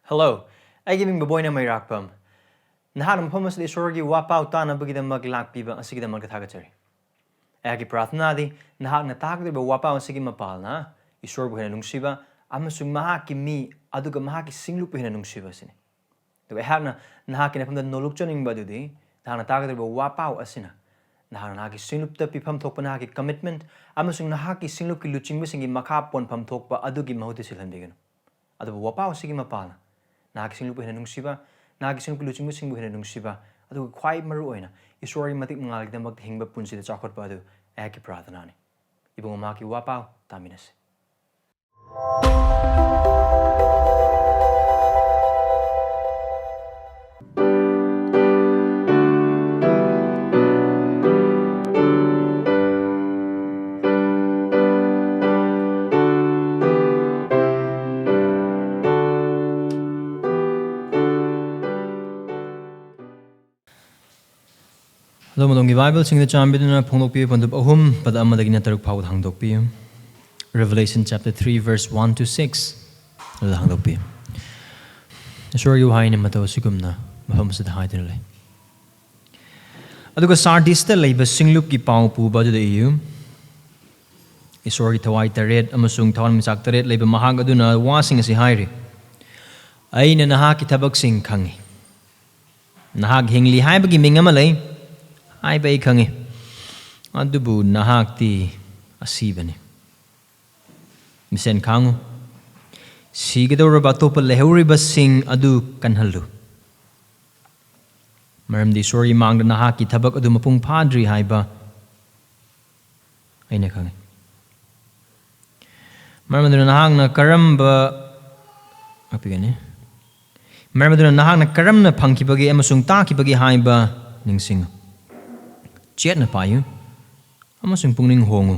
Hello, I give Boboy na may rakpam. Nahakna mapham asli sorgi wapaw ta na bagida maglakpiba asigida magkathagatari. Agi prathna di nahakna takdi ba wapaw asigi mapal na isor buhina nungsiba amasung mahaki mi aduga mahaki singlup buhina nungsiba sini. Tuba hakna nahaki na pamda nolukchoning badudi nahakna takdi ba wapaw asina. Nahakna nahaki singlup ta pipam thokpa nahaki commitment amasung nahaki singlup ki luching bisingi makhapon pam thokpa adugi mahuti silhanbigano. Adu ba wapaw asigi mapal na. Nahaki singlup buhina nungsiba nahaki singlup luching bising buhina nungsiba aduga khwai maru oina isori matik mangalgida magthingba punsida chakhotpa adu eki prathanani ibung maki wapaw taminas Lomnaidana Bible Singh the Chambidana Pongdokpi Pandub Ahum Pada Amadagina Taruk Pawd Hangdokpi Revelation chapter 3 verse 1 to 6 Hangdokpi Sure you high in Mataw Sigumna Maham Sid Haidinale Aduga Sardista Labor Singlup Ki Pau Pu Badu the EU Isori Thawaigi Taret Amasung Tawan Misak Taret Labor Mahakka Duna Wasing as Hairi Aina Nahaki Tabak Sing Kangi Nahak Hingli Haibagi Mingamalay oiba khangi adubu nahakti asibani misen khaangu sigidoraba topa lehuriba Singh adu kanhallu maramdi sori mangda nahaki thabak adu mapung phadri haiba aina khangi maramduna nahakna karamba apigani maramduna nahakna karamna phangkibagi amasung takibagi haiba ningsing Chet na payu, amasung pungning hongu.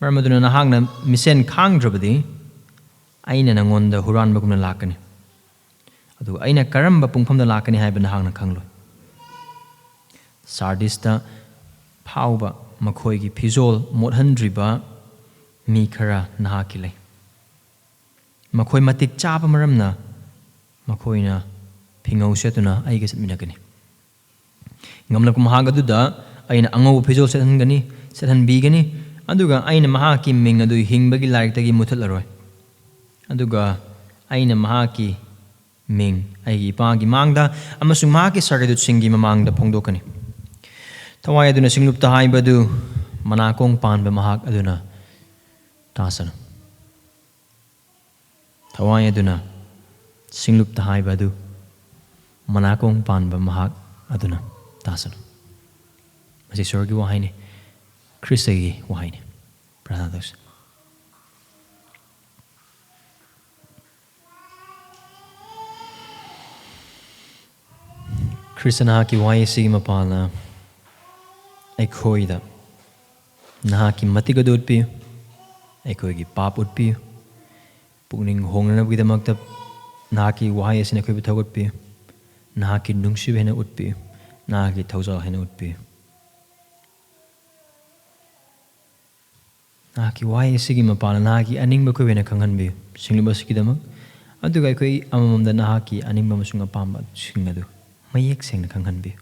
Maramaduna nahakna misen khangdrabadi, aina nangonda huran bagumna lakani. Adu aina karamba pungpamda lakani haiba nahakna khanglo. Sardista pauba makhoigi pizol modhandriba mi khara nahakile. Makhoi matik chapa maramna makhoina phingau setuna aiga satminagani. Ngamla kumahaga aduda aina angaw pizol sethan bigani aduga aina mahaki ming adu hingbagi laiktagi muthalaroi aduga aina mahaki ming aigi ipagi mangda amasung mahaki sargadut singgi mamangda phongdokani Thawaigi aduna singlupta haibadu manakong panba mahak aduna tasana Thawaigi aduna singlupta haibadu manakong panba mahak aduna tasana masih sorgi wahai ni Khristagi wahai ni pranados Khristana ki wahai sigi mapala ekhoida nahaki matigadut pi ekhoigi pap ut pi pungning hongnana bidamakta nahaki wahai asina khoi bithagot pi nahaki nungsi bhena ut pi Nahaki thawjal hena utpi Nahaki wai sigi mapala nahaki aningba ko bena khanghanbi singluba sigidamak aduga koi amamamda nahaki aningba masunga pamba singadu mayek sengna khanghanbi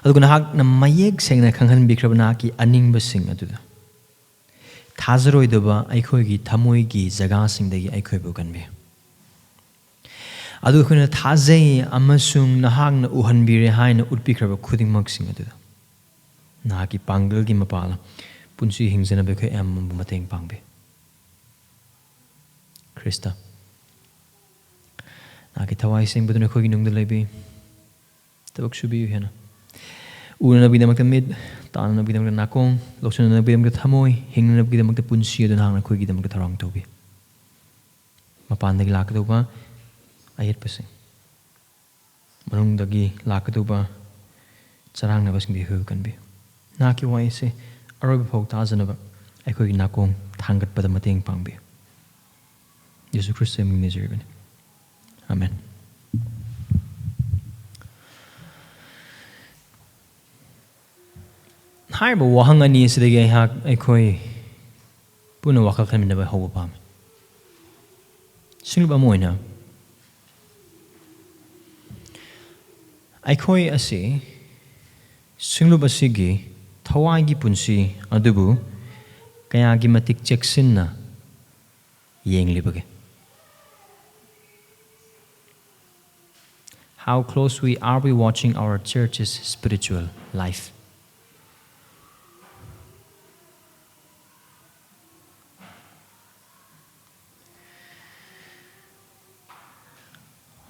aduga nahak na mayek sengna khanghanbi kraba nahaki aningba sing aduda thajaroidaba aikhoigi thamoigi jaga singdagi aikhoibu kanbi Adu khuna thazai amasung nahakna uhanbire haina utpikraba khudingmak sing aduda nahaki pangal gi mapala punsi hingjana be khoi ambu mateng pangbe Krista nahaki thawai sing buduna khogi nungda lebi tabak subi hena una nabi damakta mid tan nabi damakta nakong loksuna nabi damakta thamoi hingna nabi damakta punsi adu nahakna khogi damakta tharang tobi mapandagi lakdoba ayat pasing manungdagi lakatuba charang na basing bihu kan bi naki wai se arob phok tajanaba aikoi nakong thangat pada mateng pangbi Yesu Christ ming nizirben amen Harba wahang ani sidagi aikoi puna wakal khaminaba hawa pam Singlup amoina. Aikhoi asi singlup asigi Thawaigi punsi adubu kayagi matik cheksinna yenglibage. How closely are we watching our church's spiritual life?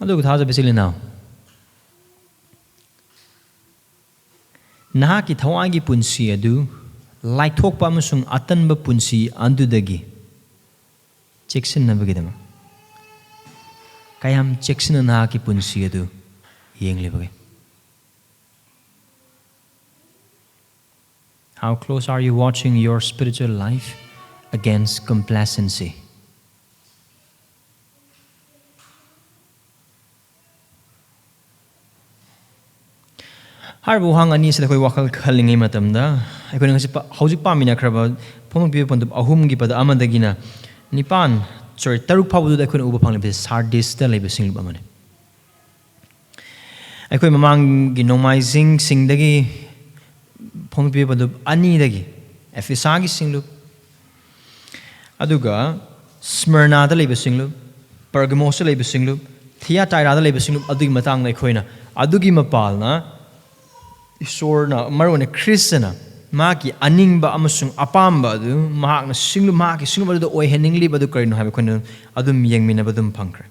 Aduga thaza basically now. Nahaki Thawaigi punsi adu laithokpa amasung atanba punsi adudagi cheksinabagidama. Kayam cheksina nahaki punsi adu yenglibage. How close are you watching your spiritual life against complacency? Harbu hang ani sida koi wakal khalingai matamda aikoi ngasi hojik pamina khraba phomok bi pondu ahum gi pada amadagina nipan sorry taruk phabu da aikoi uba phangli sardis ta leiba singlup amane aikoi mamang gi nomaizing singdagi phomok bi pondu ani dagi efisa gi singlup aduga smyrna da leiba singlup pergamos da leiba singlup Thyatira da leiba singlup adugi matang na aikoi na adugi mapalna Isorna marone Khristana maki aningba amasung apamba adu Mahakna singlu maki singlu adu oiheningli badu karino habi kono adum yengmina badum pankre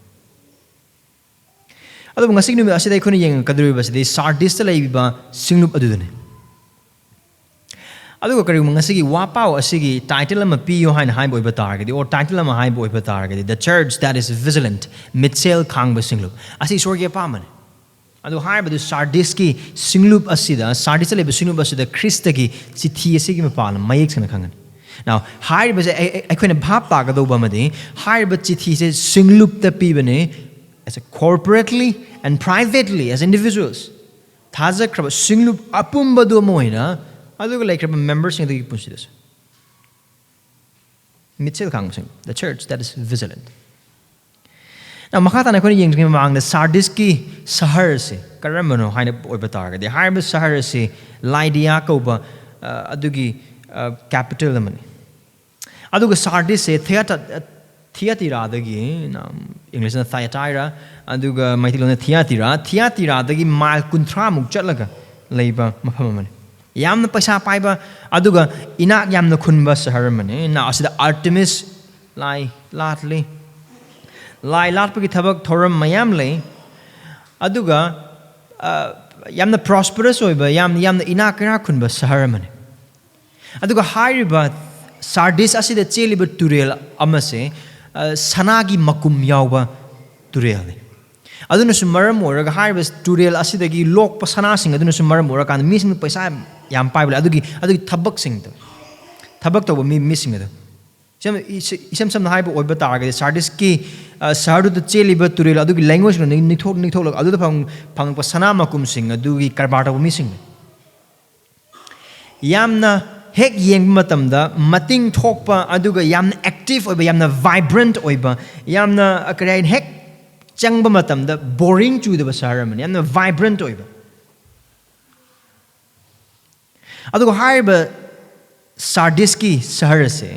adu ngasing numi asida ikoni yeng kaduri basidi sardis ta leiba singlu adu dune adu kari ngasigi wapau asigi title ama piyo hain hain boy batargadi or title ama hain boy batargadi the church that is vigilant mitsel khaangu singlu asi sorgia pamane adu haibadu sardiski singlup asida sardis leba singlup asida Khristagi chithi asigi mapal mayek sana khangan now haiba je aikoina bhap ta ga doba madi haiba chithi se singlup ta pibane as a corporately and privately as individuals thaja kraba singlup apumbadu moina adu like kraba members in the punsidas mitsel khaangu sing the church that is vigilant. Now, Mahakka na kung yung mamangda sardiski sahar si karamano haina oiba targadi haina sahar si laidia ko ba adugi capital naman aduga sardis se Thyatira dagi na English na Thyatira aduga maitilo na Thyatira dagi mile kuntra muk chatlaga leiba mapham man yamna paisa paiba aduga inak yamna khunba sahar man na asida Artemis lai latli Lai latpagi thabak thoram mayam lei aduga yamna prosperous oiba yamna inakira khunba sahar mane aduga hairiba sardis asida cheliba turel amase sanagi makum yauba turel ne aduna sumaram oraga hairiba turel asidagi lokpa sana sing aduna sumaram oraga kan missing paisa yam paibla adugi thabak sing to thabak to mi missing ado isam na haiba oiba targadi sardis ki sardu the cheliba turel adugi language no nithok adu phang pa sana makum sing adugi karbata bu missing yamna hek yeng matamda mating thokpa aduga yamna active oiba yamna vibrant oiba yamna akarain hek changba matamda boring chu the saram yamna vibrant oiba aduga haiba sardiski saharase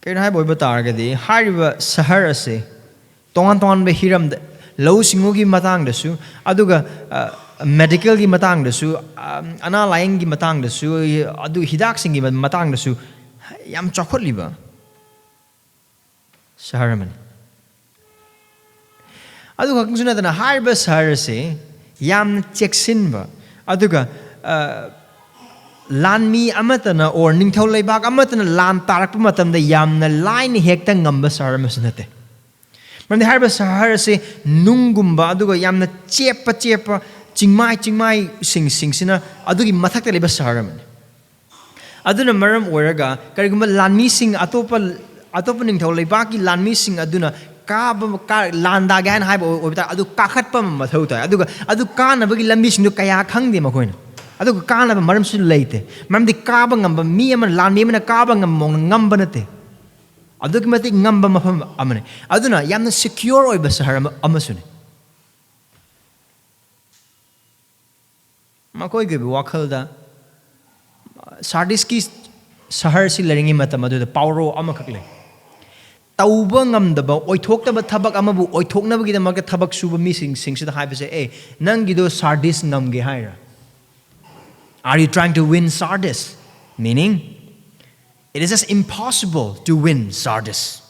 Kaya boy batargadi hariba sahara se tongan be hiram low singugi matang dasu aduga medical gi matang dasu ana lying gi matang dasu adu hidak singi matang dasu yam chokot liba sahara man aduga kungsuna dana hariba sahara se yam cheksin ba aduga Lanmi amatana or ningthau leibak amatana lan tarak matamda yamna line hekta ngamba saramasnate man harba sahara se nungumba aduga yamna chepa chingmai sing sina adugi mathakta leba sahara man aduna maram oraga karigumba lanmi sing atopa ningthau leibaki lanmi sing aduna ka landa gan haiba obita adu kakhatpa mathau ta adu kana bagi lambi sing kaya khangde makoina aduga kana ba maram su leite maram di kaba ngamba mi ama lan mi na kaba ngam mong ngamba nate adugi matik ngamba mapham amane aduna yamna secure oiba sahara amasune makoi ge wakhalda Sardis ki sahar si laringi matam adu pawro amakak le tauba ngamdaba oithoknaba thabak amabu oithoknabagi da market thabak suba mi sing sida haibase e nangido Sardis ngamge haira. Are you trying to win Sardis? Meaning, it is just impossible to win Sardis.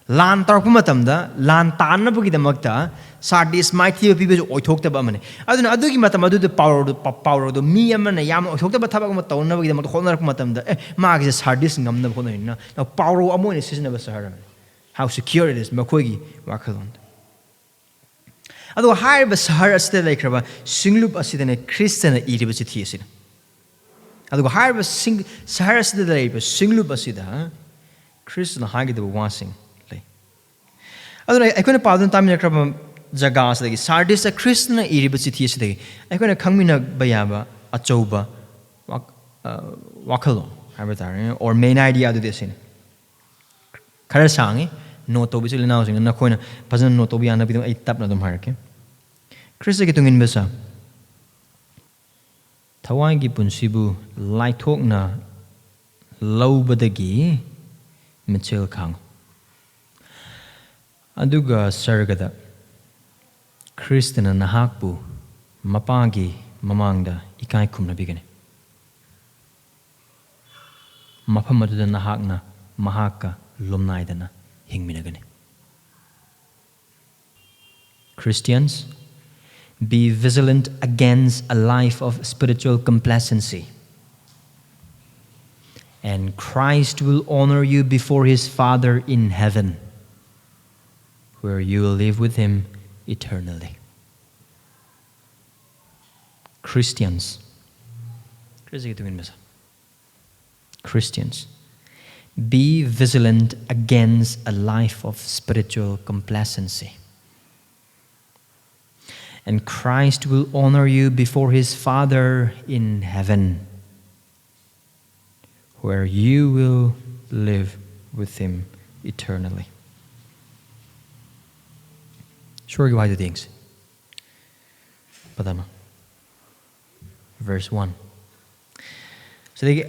Lan tarpu matamda lan tanabagi da magta Sardis mighty people oithoknaba amane aduna adugi matam adu the power do mi amana yam oithoknaba thabak ma tawnabagi da magta khonarku matamda magi Sardis ngamna khonina now power amone seasonable sahara how secure it is makoigi wakhalon adu higher sahara sta laikraba singlup asidane Khristana iriba chithi asina adu higher sahara sta laikraba singlup asida Khristana hagida wasing lai adu aikona padun tamina kraba jaga asdagi Sardis a Khristana iriba chithi asida aikona khangmina bayaba achouba wakhalon habatare or main idea adu desine khara sangi no to bisul na using na khoina bhajan no to bi ana bidum ai tapna dum harke Khristagi tung inbasa Thawaigi punsibu laithokna loubadagi mitsel khaangu aduga Sargada Khristana nahakpu Mapagi mamangda ekaikhumnabigani mapham aduda nahakna Mahakka lomnaidana hingminnagani. Christians, be vigilant against a life of spiritual complacency. And Christ will honor you before his Father in heaven, where you will live with him eternally. Christians, be vigilant against a life of spiritual complacency. And Christ will honor you before his Father in heaven, where you will live with him eternally. Sure, why do things? Padama. Verse 1. So they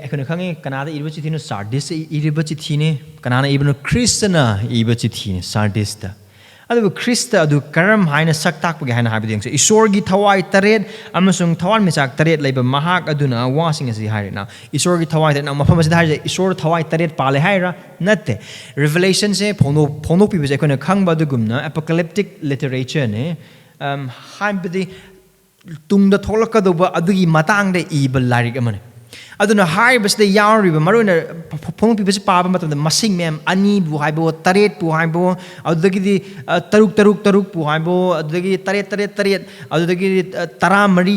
ekona khangi kanada iriba chithino Sardis iriba chithine kanana ibno Khristana iriba chithine Sardis da adu Khrista adu karam haina saktak pagi haina habi dengse isorgi thawai taret amasung thawan michak taret leiba mahak aduna wasing asi haire na isorgi thawai taret na mapham asida haire isor thawai taret pale haira natte revelation se phono pi be ekona khangba dugumna apocalyptic literature ne haibdi tungda tholakadoba adugi matangde iba larik amane aduna haibasde yauriba maruna phong pibase paba matamda masing mem ani bu haibo taret bu haibo adugidi taruk bu haibo adugidi taret adugidi taramari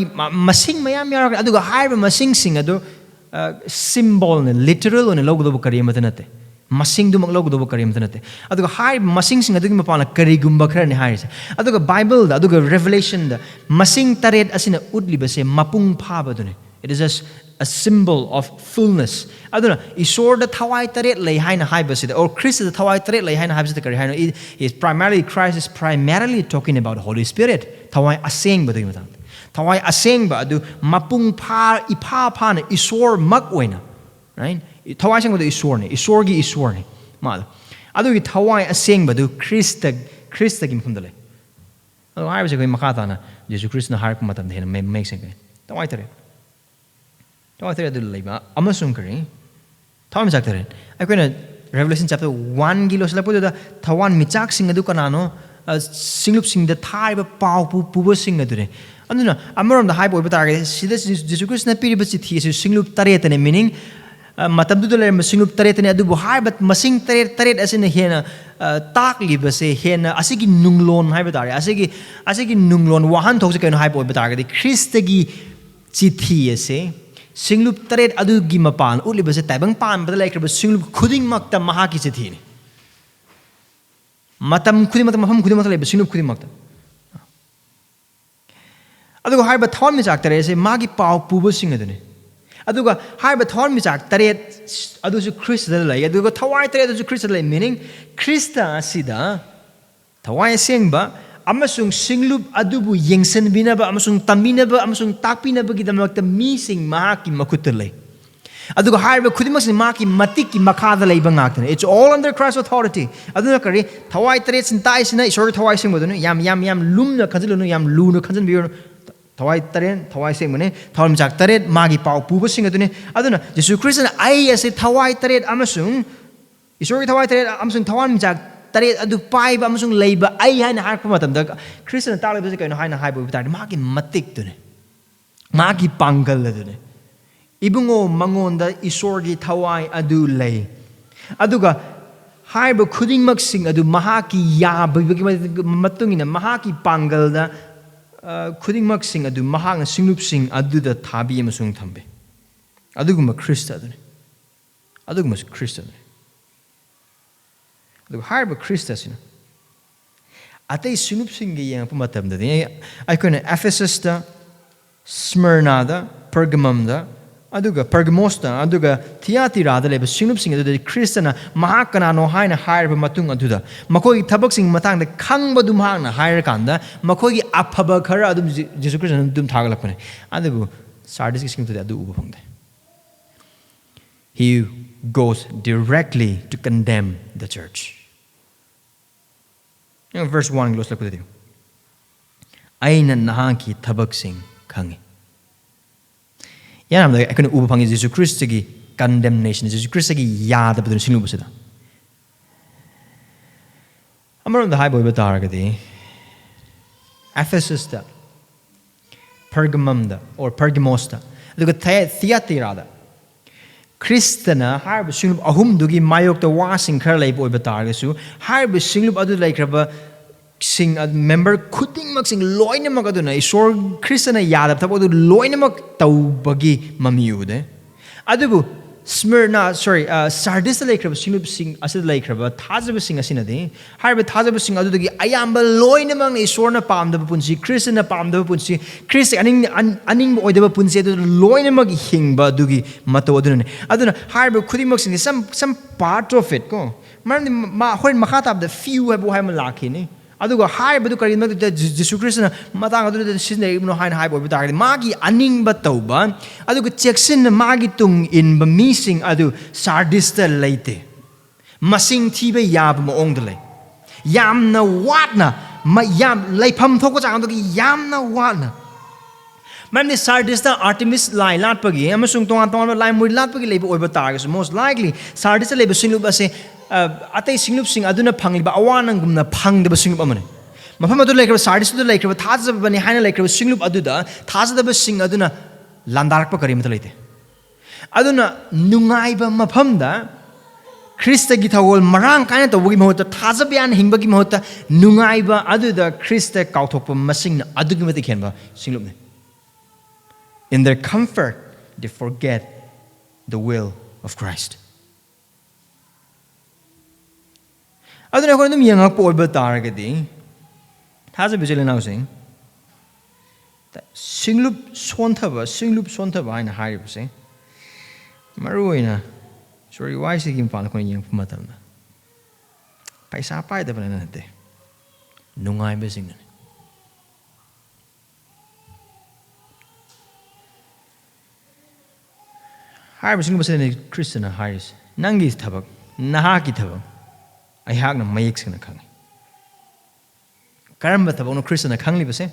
masing mayam yar aduga haiba masing sing adu symbol ne literal ne logo do kari matanate masing du maglogo do kari matanate aduga haib masing sing adugi mapana kari gumba khara ne haise aduga bible da aduga revelation da masing taret asina udli base mapung phaba dune it is just a symbol of fullness. Aduna isor the thawai taret lei haina haibasida or Christ the thawai taret lei haina haibasida kari haina is primarily Christ is primarily talking about Holy Spirit. Thawai aseng ba dui matang. Thawai aseng ba adu mapung pha ipha pha na isor mak oina. Right? Thawai aseng ba du isor gi mal. Adu gi thawai aseng ba du Christ gi mphum dale. Adu haibase koi makata na Jesus Christ na har ku matam de na make sense. Thawai taret amasung kari thawam chak tare aikona Revelation chapter 1 gilos la poda thawan michak sing adu kanano singlup sing the thai ba pau pu sing adu re anduna amarom the high boy ba target sida Jesus Christ na piri ba chi thi singlup taret ne meaning matam du le singlup taret ne adu bu hai but masing taret asina hena tak li ba se hena asigi nunglon hai ba tare asigi nunglon wahan thok se kaino high boy ba target Khristagi chithi ase singlup taret adugi mapan uliba se taibang pan ba laikra singlup khuding makta mahaki chithi ni matam khuding makta mapham khuding makta le singlup khuding makta adugo hai ba thon mi chak tare se magi pau pubo sing adune aduga haiba thawai michak taret adusu Krista lai aduga thawai taret adusu Krista lai meaning Krista asida thawai sengba amasung singlup adubu yengsanbinaba amasung taminaba amasung takpinaba gidamakta mi sing mahaki makutta lai aduga haiba khudimasni maki matiki makhada laiba ngakne it's all under Christ's authority aduna kari thawai taret sin tai sina isor thawai sengba yam lumna khanjilunu yam luna khanjanbiyo thawai taren thawai sengmane thawai michak taret magi pau puba sing aduna Jesus Christ na ai ase thawai taret amasung isor thawai taret amasung thawai michak taret adu paiba amasung leiba ai haina harpa matamda Christ na talibase kaino haina haiba bitar magi matik tune magi pangal adune ibungo mangonda isorgi thawai adu lei aduga haiba khudingmak sing adu mahaki yabagi matungina mahaki pangalda khudingmak sing adu mahakna singlup sing aduda thabi amasung thambe aduguma Krista adune aduguma Krista adune aduga haiba Krista sina atei singlup sing ge yang pamatamda aikona Ephesus da Smyrna da Pergamum da aduga Pergamosta aduga Thyatira da leba singlup sing aduda Kristana Mahakka no haina hairba matung aduda makoi thabak sing matang da khangba dum hangna hair kanda makoi aphaba khara adum Jesus Christ dum thagalakpane adubu Sardis ki singtu adu uba phangde he goes directly to condemn the church verse 1 close lakudi aina nahaki thabak sing khangi yanam da ekon uba phangi Jesus Christ gi condemnation Jesus Christ gi yada badun singlu basida amaron da high boy bataragadi Ephesus da Pergamum da or Pergamosta aduga Thyatira da Kristana harba singlup ahum dugi mayok da wasing khar lai boy bataragasu harba singlup adu laikraba sing member khudingmak sing loinamak aduna isor Kristana yadab thab adu loinamak tawbagi mamiude adubu Smyrna Sardis laikraba singlup sing asid laikraba thajaba sing asinade harba thajaba sing adudagi ayamba loinamak isorna pamdaba punsi Kristana pamdaba punsi Christ aning oidaba punsi adu loinamak hingba dugi mato aduna harba khudingmak sing some part of it ko marni ma hoin makhatab the few habu haim lakhini aduga haiba du karin Jesus Christ na matang adu sinne ibno hain haiba bitar magi aning ba tauba aduga cheksin magi tung in ba missing adu Sardis ta leite masing thiba yab mo ong dele yamna watna ma yam laifam thoko chang adu yamna watna man Sardis ta Artemis lai lat pagi amasung tongan lai mui lat pagi leiba oiba targa so most likely Sardis ta leiba singlup ase atei singlup sing aduna phangliba awanangumna phangdeba singlup amane mafam adu laikra Sardis adu laikra thajaba bani haina laikra singlup aduda thajadaba sing aduna landarakpa karimata leite aduna nungaiba mafamda Khristagi thawol marang kaina tawgi mahota thajabyan hingbagi mahota nungaiba aduda Krista kauthokpa masingna adugi mate khenba singlupne in their comfort they forget the will of Christ aduna ko num yang po oiba taragadi thaja Vigilant housing singlup sonthaba ina haribase maruina sorry why is it pan ko yang pumatamna paisa pai da bana nate nungai besing harba singlup basene Kristana haris nangi thabak nahaki thabak ayhakna mayek singna khang karamba thabak no Kristana khangli base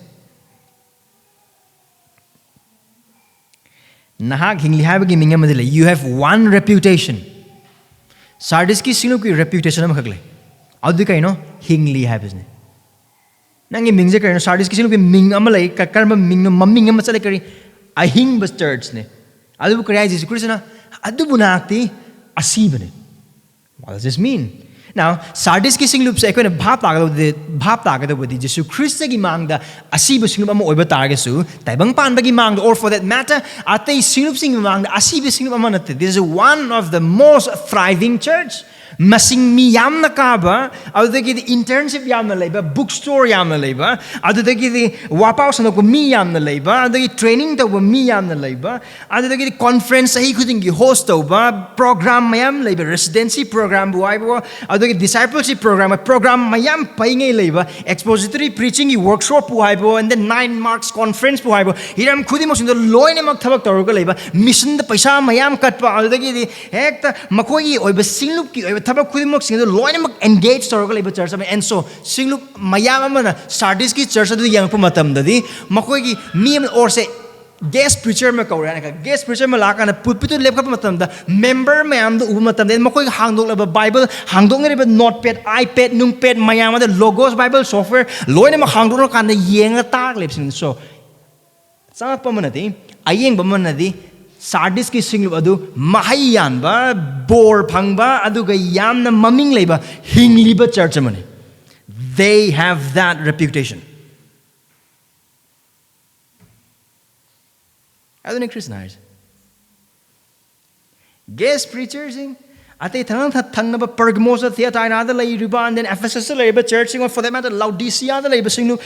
nahak hingli habagi mingamadile you have one reputation Sardis ki singlup ki reputation am khagle adu kaino hingli habisne nangi mingje kaino Sardis ki singlup ki ming amalai karamba mingno mamming am chale kari ahing bas church ne adu kari Jesus Kristana adu bunakti asibane what does this mean now Sardis ki singlup se ekone bhap tagada with Jesus Khristagi mamangda asiba singlup am oiba targesu taibang panbagi mamangda or for that matter atei singlup sing mamangda asiba singlup am natte this is one of the most thriving church masing mi yamna kaba adudagi internship yamna leiba bookstore yamna leiba adudagi wapau sanoko mi yamna leiba adudagi training tauba mi yamna leiba adudagi conference sahi khudingi host tauba program mayam leiba residency program bu aibo adudagi discipleship program mayam paingai leiba expository preaching gi workshop bu aibo and then 9 marks conference bu aibo hiram khudimok sing loine mak thabak tawruga leiba mission da paisa mayam katpa adudagi hekta makoi oiba singlup ki oiba thabak khudimok sing loine mak engage tawruga leiba church and so singlup mayam amana Sardis ki church adu yang pa matam dadi makoi gi mi or say guest preacher ma kaurana ka guest preacher ma laka na pulpit lep ka matam da member mayam da ubu matam da makoi hangdok laba bible hangdok ngai ba notepad ipad nungpad mayam da logos bible software loine ma hangdok kan da yenga tak lep sing so sangak pa manati ayeng ba manadi Sardis ki singlup adu mahayan ba bor phangba adu ga yamna maming leiba hingliba church amani they have that reputation aduni Christians guest preachers ate thangna Pergamos Thyatira the Laiba and then Ephesus the Labor Church or for that matter Laodicea the Labor Singlu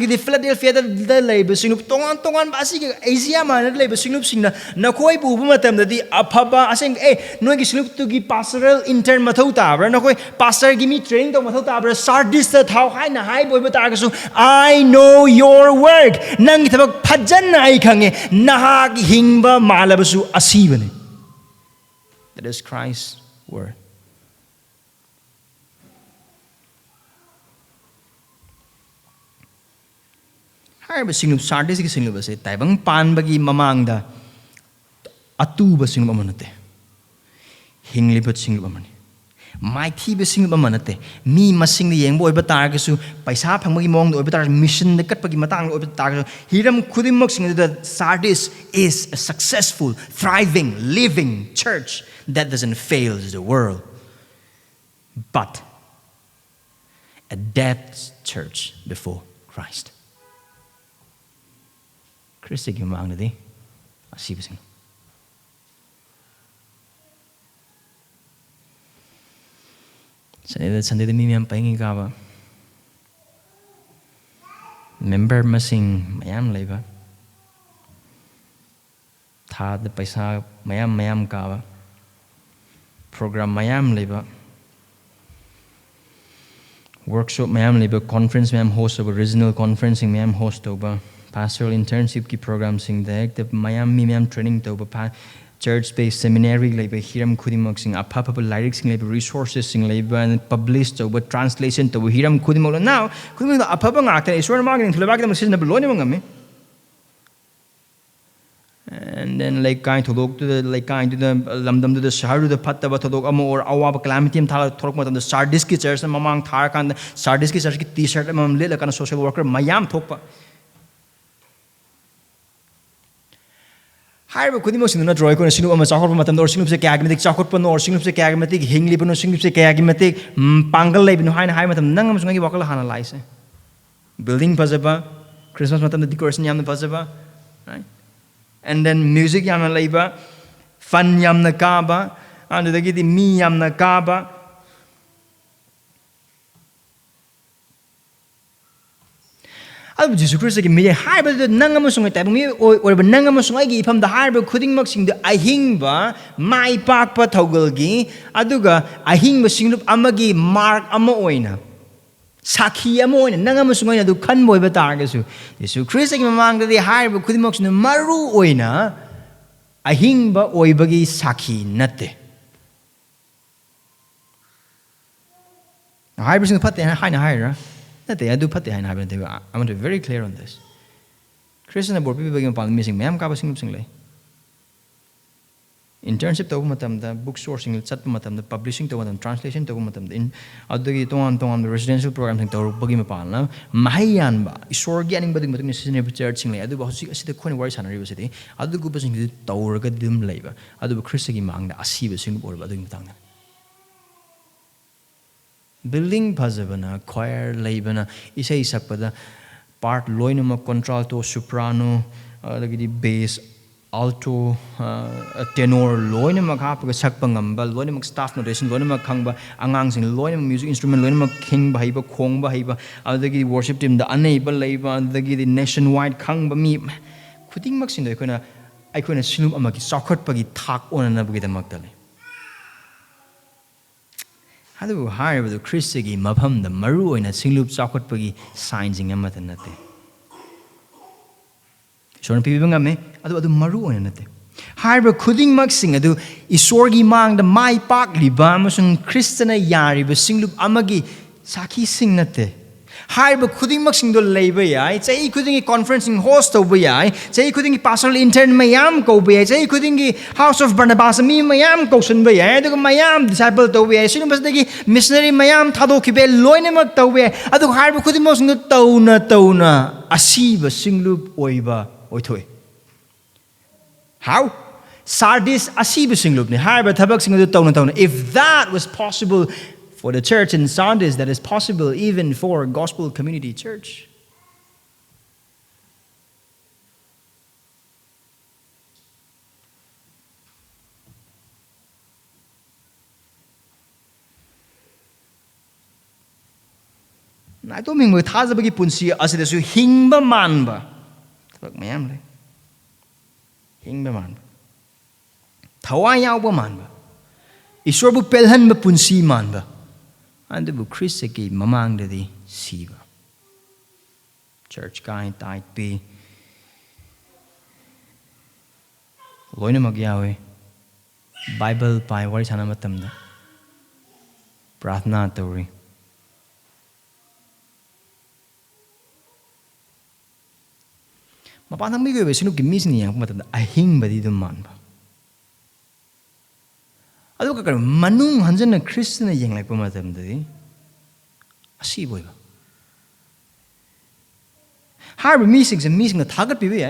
the Philadelphia the Labor Singlu Tongan Basi Asia man Labor Singlu Singna Nakoi Bubumatam the Apaba I saying eh no Singlu to give pastoral intern Matota Nakoi pastor give me training to Matota Sardis that how high na high boy batagasu I know your work Nangitabak Pajana Ikange Nahak Hingba Malabasu Asivani that is Christ's word. Harba singlup Sardis ki singlup ase taibang pan bagi mamangda atuba singlup amanate hinglibat singlup amani maithib singlup amanate mi masing ni yengbo oiba targasu paisa phangmagi mong oiba tar mission de katpagi matang oiba targasu hiram khudimok sing that Sardis is a successful thriving living church that doesn't fail the world but a dead church before Christ. Khristagi mamangda di asibasing. Sunday the miyam paingi kaba member masing mayam leiba tha the paisa mayam kaba program mayam leiba workshop mayam leiba conference mayam host over regional conferencing mayam host over pastoral internship ki program sing the mayam training toba church based seminary leiba hiram khudimok sing apapa lyrics sing leiba resources sing leiba and published over translation to hiram khudimok now khudimok apapa ngakta iswar marketing thulaba ka message na lone mangami and then like kind to look to the like kind to the lamdam to the shahar to the pattaba to look or awaba calamity am thala thorok matam the Sardis ki church mamang thar kan Sardis ki church ki t-shirt mam le la kan social worker mayam thokpa Harba khudimok sing na droy ko na sinup ama chakot matam or sinup se kagmatik chakot pa no or sinup se kagmatik hingli pa no sinup se kagmatik pangal lai bino haina hai matam nang amasung ngi wakal hana laise building pazaba Christmas matam the decoration yam na pazaba right and then music yam na leiba fun yam na kaba and the gidi mi yam na kaba Abu Jesus Christ ki me harba the nangam sungai tai mi or nangam sungai gi pham da harba khuding mak sing da ahing ba mai pak pa thogal gi aduga ahing ba singlup amagi mark ama oina sakhi ama oina nangam sungai adu khan boi ba tar ga su Jesus Christ ki mamang da harba khuding mak sing maru oina ahing ba oibagi sakhi natte harba sing phatte haina haira that they do put the hand. I want to be very clear on this. Christian board people begin upon missing ma'am kabasing sing lay. Internship to matam the book sourcing chat matam the publishing to matam translation to matam in adagi to the residential program thing to bagim upon na mahayan ba isor getting bading bading season church sing lay adu ba si the coin words on university adu gu basing to ga dim labor adu Khristagi mamangda asiba sing board bading matang building phazabana choir leibana isai sakpada part loinama contralto soprano adagidi bass alto, tenor, loina maghapag sakpangamba, loina staff notation, loina makhangba, angangsing, loina music instrument, loina king bahiba, kong bahiba, adagi worship team, the unable labor, the nationwide kangba me. Kuting maxin the I couldn't assume amaki socket pagi talk on another with the Magdalene. How do we hire with the Khristagi, mapham, the maru in a singloop socket pagi signs in Yamatanate? Shorn people me, adu maru in it. Hire kudding maxing adu isorgi mang the my park libamus and Christana yari, but singloop amagi saki sing nate. Hire kudding maxing the labor yai, say kudding conferencing host over yai, say kudding pastoral intern mayam go be, say kudding house of Barnabas me mayam go sun be, I do mayam disciple to be, soon as the missionary mayam tadoki be loinemak to be, I do hire kudding maxing the tona, asiba singloop oiba oitoy. How? Sardis asiba singloop ni hire tabak sing the tona. If that was possible for the church in Sardis, that is possible even for a gospel community church. I don't mean with Hazabagi Punsi as it is you hingba manba. Look, ma'am. Hingba manba. Thawaigi manba. Isorbu pelhan punsi manba. And the Khristagi mamangda di siba. Church guy tight be. Loina magyawe. Bible pai wari sana matamda. Prathna tawri. Mapantang mi gwe sinu gimis ni yang matamda ahing badi dum manba. Aduga kar manung hanjana Christian yang like pamatam dadi asi boy. Harbi meeting the target pibi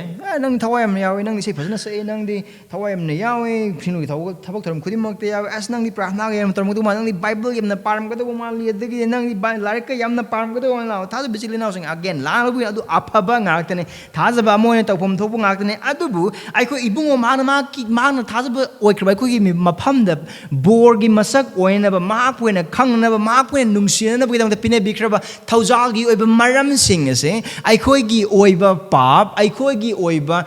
nang Thawaigi yawe nang di phasna se nang di Thawaigi yawe sinu gi thabak tharam khudimak te yawe as nang di prathna ga yam taram du nang di Bible yam na param ga do mali adagi nang di larik ka yam na param ga do la tha basically now saying again la bu adu aphaba ngak tane thajaba mo ne tawphom thopu ngak tane adu bu ai ko ibungo manama ki man thajaba oikhra ko gi mapham da bor gi masak oina ba mahakpu na khangna ba mahakpu nungsina na bu da pine bikra ba thaujal gi oiba maram sing ase ai ko oiba pap, I koigi oiba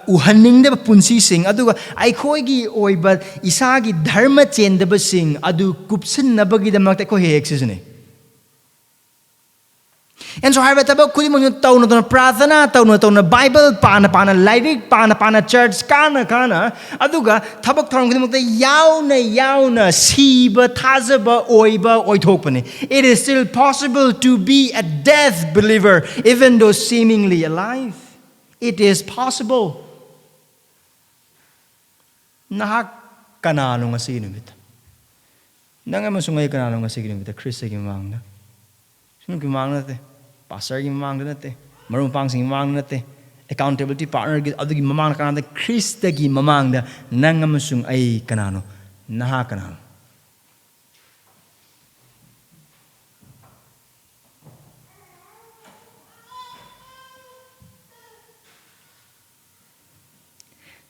uhaning de punsi sing, aduga I koigi oiba isagi dharma chen de sing, adu kupsin nabagi de makta ko he exisne. And so harba taba kuli mo tau na prathana na Bible pana lyric pana church kana aduga tabak tharong kuli mo yauna siba thazaba oiba oithokpane. It is still possible to be a dead believer even though seemingly alive. It is possible. Nahakna nga sinumit. Nanga masungay kana nga sinumit Khristagi mamangda. Sino ki mamangda te? Pastor gi mamangda nate, marumpang sing mamangda nate, accountability partner gi adugi mamangda kanada Khristagi mamangda nang amasung ay kanano nahakna.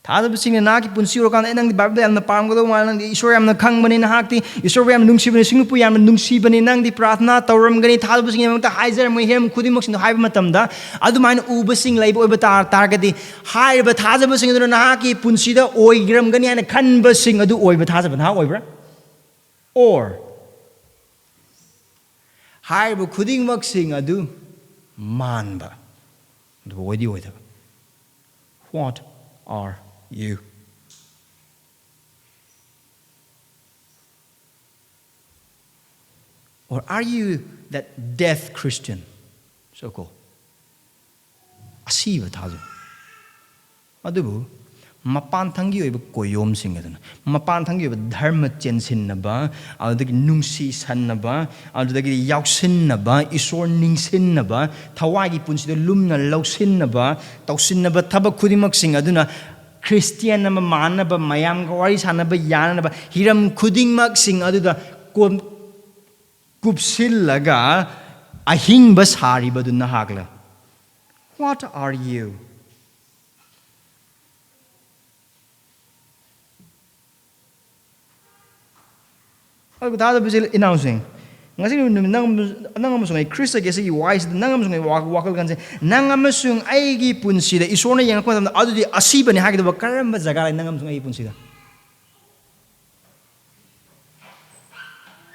Thada bising na ki punsi ro kan nang di Bible am na param go nang di isor am na khang bani na hakti isor am nungsi bani singpu yam nungsi bani nang di prathna tawram gani thada bising am ta haizer mo hem khudi mok sin haiba matam da adu main uba sing laiba oiba tar gadi haiba thada bising do na ki punsi da oigram gani ana khan bising adu oiba thada ban ha oibra or haiba khuding mok sing adu manba do oidi oida. What are you? Or are you that deaf Christian? So called. Asiba tazo. Adubu mapan thangi oiba koyom singadana. Mapan thangi oiba dharma chensin naba, adagi nungsi san naba, adagi yauksin naba, isor ningsin naba, Thawaigi punsi lumna lausin naba, tausin naba tabak khudimak singaduna. Christian nama mana ba mayam kawari sana ba yana ba hiram kuding mak sing aduda kupsil laga ahing bas hari ba dun nahakla. What are you? aduga ta da bijil announcing ngasi nang amasung ai Khristagi si wise nang amasung ai wakal kan se nang amasung ai gi punsi da isona yang ko tam adu di asiba ni hagida karamba jaga lai nang amasung ai punsi da.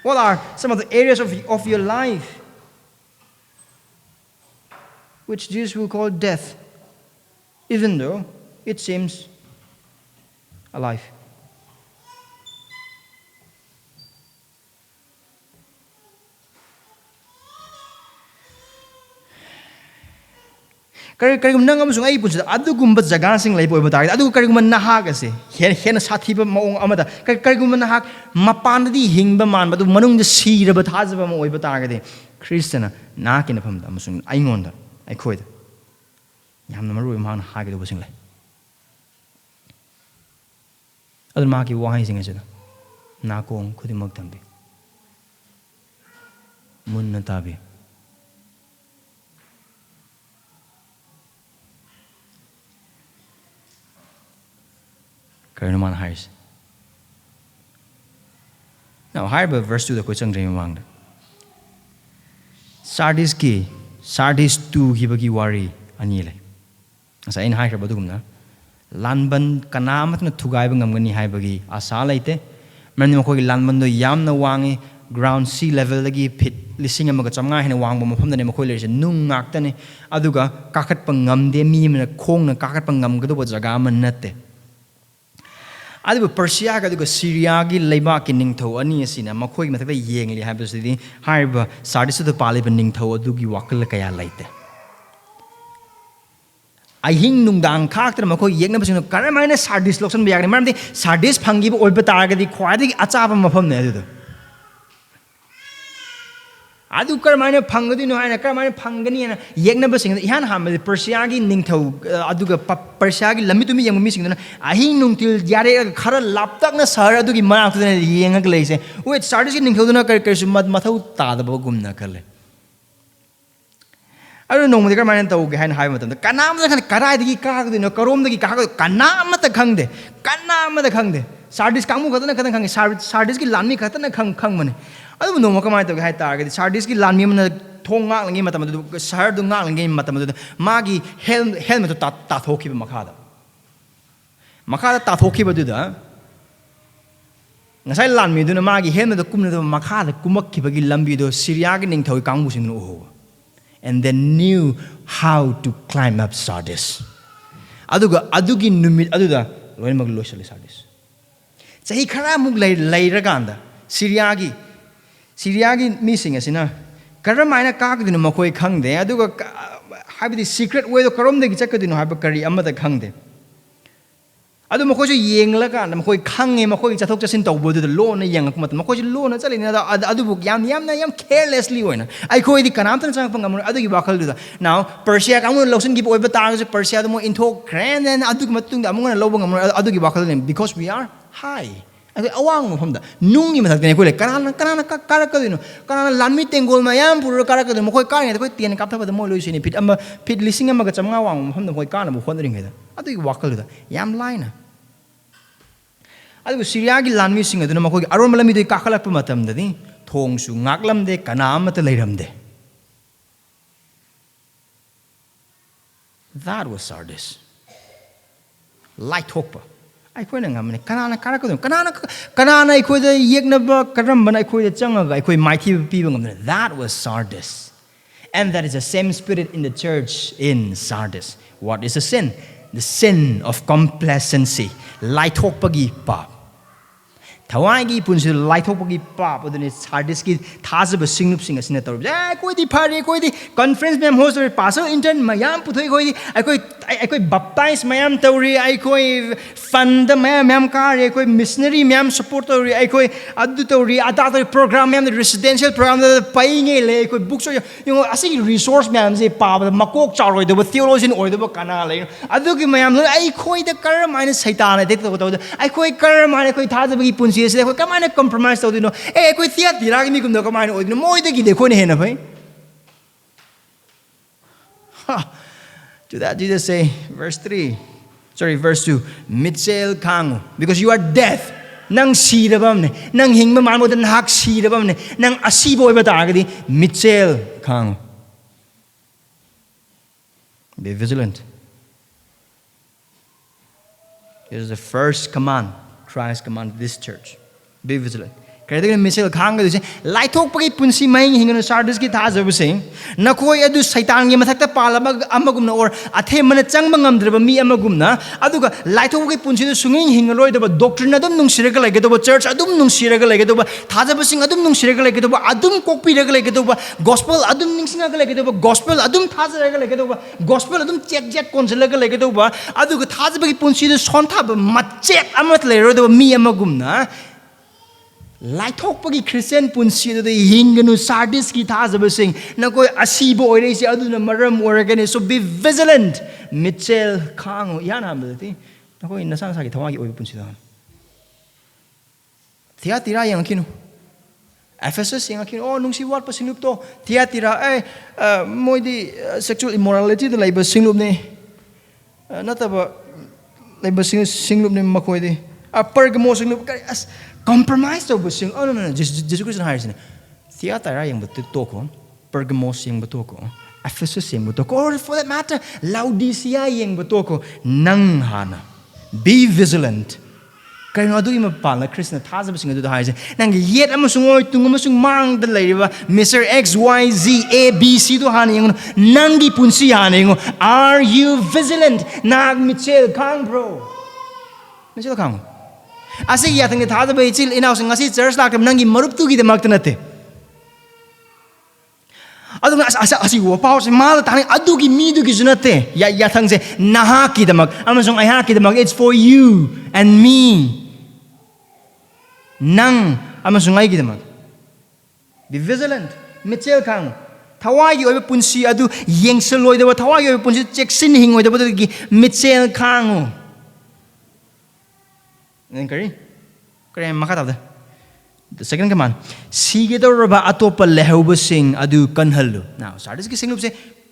What are some of the areas of your life which Jesus will call death, even though it seems alive? Karigum nang amasung ai punsi adugumba jaga sing lai boiba tar adu karigum nahak ase hen sathiba maung amada karigum nahak mapandadi hingba manba du manung de siraba thajaba ma oiba tar gade Khristana nakina phamda amasung aingonda ai khoida yamna maru ma na hage do sing lai adu ma ki wahai sing ase na kong khudimak tambi munna tabi Karnaman hires. Now, hire verse 2 the question dream among the Sardis 2 hibagi wari anile. As I in hire badugumna Lanban kanamat na tugay bang amgani hibagi asalaite. Manimako lanban do yam na wangi ground sea level lagi pit lising ang magacamanga hinawang mo mafam na ni makoy lerse nung ngakta ni aduga kakat pangam de mi na kong na kakat pangam gado ba jaga man nate. Adu Persia ka aduga Syria gi leiba ki ningtho ani asina makhoi mathaba yengli habasidi haiba Sardis to pali ban ningtho adugi wakal kaya laite ahing nungdang khaktra makhoi yengna basino karamana Sardis loksan biagni maramdi Sardis phangi bo oiba targa di khwadi achaba mafam ne adu adu karamana phangadi no haina karamana phangani na yengna basing ihan hambe Persia gi ningtho aduga Persia gi lami tumi yang mi sing na ahing nungtil jare khara laptak na sar adugi manak na yenga leise wait Sardis gi ningtho na kar kar sumad mathau ta da gumna kale adu nong mudi karamana tau gi haina haiba matam kanam da karai digi ka ga no karom digi ka ga kanam ta khangde Sardis kamu khatana khang Sardis gi lanmi khatana khang mane adu no makamai to hai target Sardis ki lanmi man thong ngak langi matam du sar du ngak langi matam du magi helmet ta thoki ba makhada ta thoki ba du da ngasai lanmi du na magi helmet du kumna du makhada kumak ki bagi lambi do Syria ki ning thoi kangbu sing no ho and they knew how to climb up Sardis adugi numit aduda loin mag losali Sardis sahi khara mug lai raganda Syria gi missing asina karamaina kakdino makoi khangde aduga habidi secret way do karom de gi chakadino haba kari amada khangde adu makoi jo yengla ka na makoi khange makoi chathok chasin tawbo du lo na yang mat makoi jo lo na chalina adu bu yam carelessly hoina ai khoi di kanam tan chang pangam adu gi bakal du now Persia kamu lotion gi oiba tar jo Persia do mo into grand and adu gi matung da mo na lobang adu gi bakal because we are high awang mo famda nungi masak ne ko le kanana karakadino kanana lanmi tengol mayam puro karakadino mo koy karing ko tien kapta ba mo loisini pit lising ama ga chamnga wang mo famda koy kana mo khondring heda adu wakal da yam line adu Syria gi lanmi sing adu mo koy aron malami de kakalak pa matam da ni thong su ngaklam de kanam ta leiram de that was Sardis laithokna I quit and I'm Kanana Karakadum, Kanana, I quit the Yegnaba Karambana, I quit the Changa, I quit mighty people. That was Sardis. And that is the same spirit in the church in Sardis. What is the sin? The sin of complacency. Laithokpagi pap. Thawaigi punsibu laithokpagi pap. Then it's Sardis ki thazaba singnup sing a senator. I quit the party, quit the conference, ma'am, host or pastor, intern, mayam, putoi, I quit baptize mayam tauri, I quit fund the ma'am car, I quit missionary, ma'am supporter, I quit adutori, adata program, ma'am, the residential program, the paying a quit books, you know, I see resource, ma'am, say, papa, the makok charo, the theologian or the canal, aduki, ma'am, I quit the car minus Satan, I quit car, I quit Tazabi punsi, come on, compromise, you know, I quit theatre, me come the command, or the more they get the coin hen of To that, Jesus say, verse 2, mitsel khaangu, because you are death. nang sirabamne, nang hingmamamo the nahak sirabamne, nang asibo ibatagadi, mitsel khaangu. Be vigilant. This is the first command Christ commanded this church. Be vigilant. Kaya mitsel khaangu dise laithokna punsi maing hingano Sardis ki thajabase nakoi adu saitan gi mathakta palama amagumna or athe mana changma ngamdreba mi amagumna aduga laithokna punsi du sunging hingaloi daba doctrine adum nungsiraga laigedoba church adum nungsiraga laigedoba thajabasing adum nungsiraga laigedoba adum kokpiraga laigedoba gospel adum ningsingaga laigedoba gospel adum thajaraga laigedoba gospel adum check konjalaga laigedoba aduga thajabagi punsi du sonthaba machet amat leirodoba mi amagumna laithokpagi Christian punsi do hinganu Sardis ki thajabasing nakoi asibo oirese aduna maram oragani. So be vigilant. Mitsel khaangu yan hamdati nakoi nasang sagi Thawaigi oiba punsi da Thyatira yang kinu Ephesus yang kinu oh nungsi wat pa singlup to Thyatira moidi sexual immorality da laiba singlup ne nataba laiba singlup ne makoi de Pergamos singlup as compromise to busing oh no Jesus Christ hires ne Thyatira yang betul ko Pergamos yang betul ko Ephesus yang betul ko or for that matter Laodicea yang betul ko nang hana be vigilant kaya nga adu imapal na Christ na thaza busing adu hires nang yet amasung oy tung amasung mang dalay Mr. XYZ ABC do hana yung nangi punsi hana yung are you vigilant nag mitsel khaangu bro mitsel khaangu Asi yatang ni thada ba ichil inaw sing asi church lakam nangi marup tu gi de makta nate adu nga asi wo paw se mal tang adu gi mi du gi junate yatang se nahaki de mak amasong ai haki de mak it's for you and me nang amasong ai gi de mak be vigilant mitsel khaangu Thawaigi oiba punsi adu yengsel loi de ba Thawaigi oiba punsi cheksin hing oi de ba gi mitsel khaangu Then kari makata the second command sigedorba atopa lehobasing adu kanhalu now Sardis ki singlup se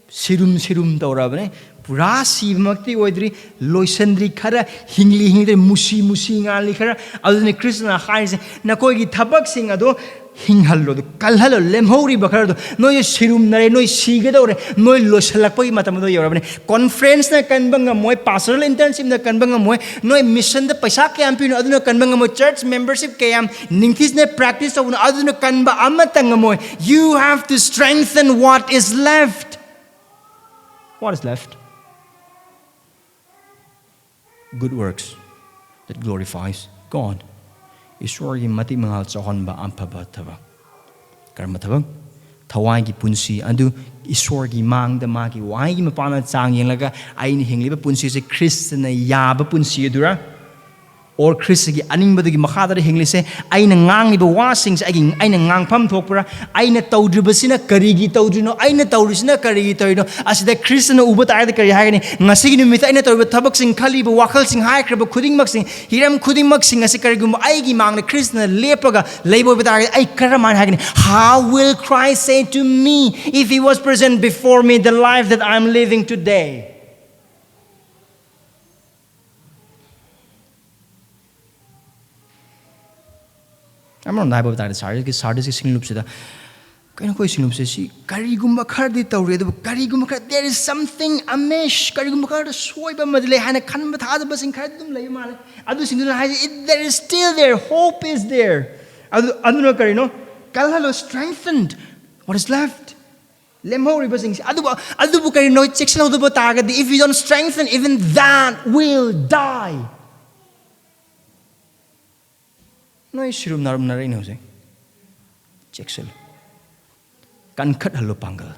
sirum taurabane pura simakti oidri loisandri khara hingli musi ngali khara adune Krishna khaise nakoi gi thabak sing adu hinghalo kalhalo lemhori bakhar no ye sirum nare no sigedore no losalakpa gi matam do yorabane conference na kanbanga moi pastoral internship na kanbanga moi no mission da paisa ke ampino aduna kanbanga moi church membership ke am ningthis na practice of aduna kanba amatanga moi you have to strengthen what is left good works that glorifies God Ishwar gi mati mangal chahon ba ampaba thaba karma thaba Thawaigi punsi adu Ishwar gi mangda ma gi wai gi mapana chang yenglaga aini hingliba punsi se Christ na yaba punsi adura or Christ gi aningbadagi makhada hingli se aina ngangiba wasing se aina ngangpham thokpura aina tawdribasina karigi tawdrino aina tawrisina karigi tawino asida Christ na uba taida kari hagani ngasigi numita aina tawba thabak sing khaliba wakhal sing haikraba khudingmak sing hiram khudingmak sing asi karigum aigi mangna Christ na lepaga leibo bita ai karaman hagani how will Christ say to me if he was present before me the life that I'm living today I'm not naiba bata Sardis ki singlup sida kaino koi singlup se si karigumba khardi tawre do karigumba khar there is something amish karigumba khar soiba madle hana khanba thada basing khar dum lay male adu singuna ha there is still there hope is there adu no karino kalhalo strengthened what is left lemhori basing adu bu karino cheksel do bata if you don't strengthen even that will die No ishirum narum narai no se. Cheksel. Kan khat halo pangal.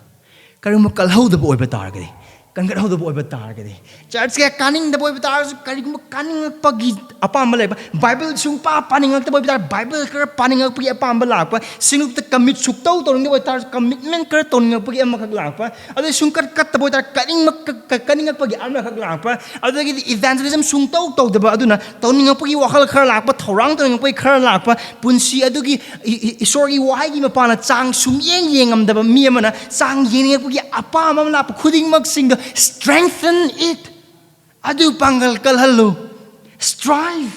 Karum kalhau the boy batargadi. Kan khat hau the boy batargadi. Church ke kaning the boy batar karing kaning pagi apam le Bible sung pa paning the boy batar Bible kar paning pagi apam balak pa sinuk the commit suktau toning the boy tar commitment kar toning pagi amakak lak pa adu sung kat the boy tar kaning pagi amakak lak pa adu evangelism sung tau the ba aduna toning pagi wakal kar lak pa thorang toning pagi kar lak pa punsi adu gi isori wahai gi mapana chang sum yengam da mi amana chang yeng pagi apam am lak khuding mak sing strengthen it adu pangal kalhalu strive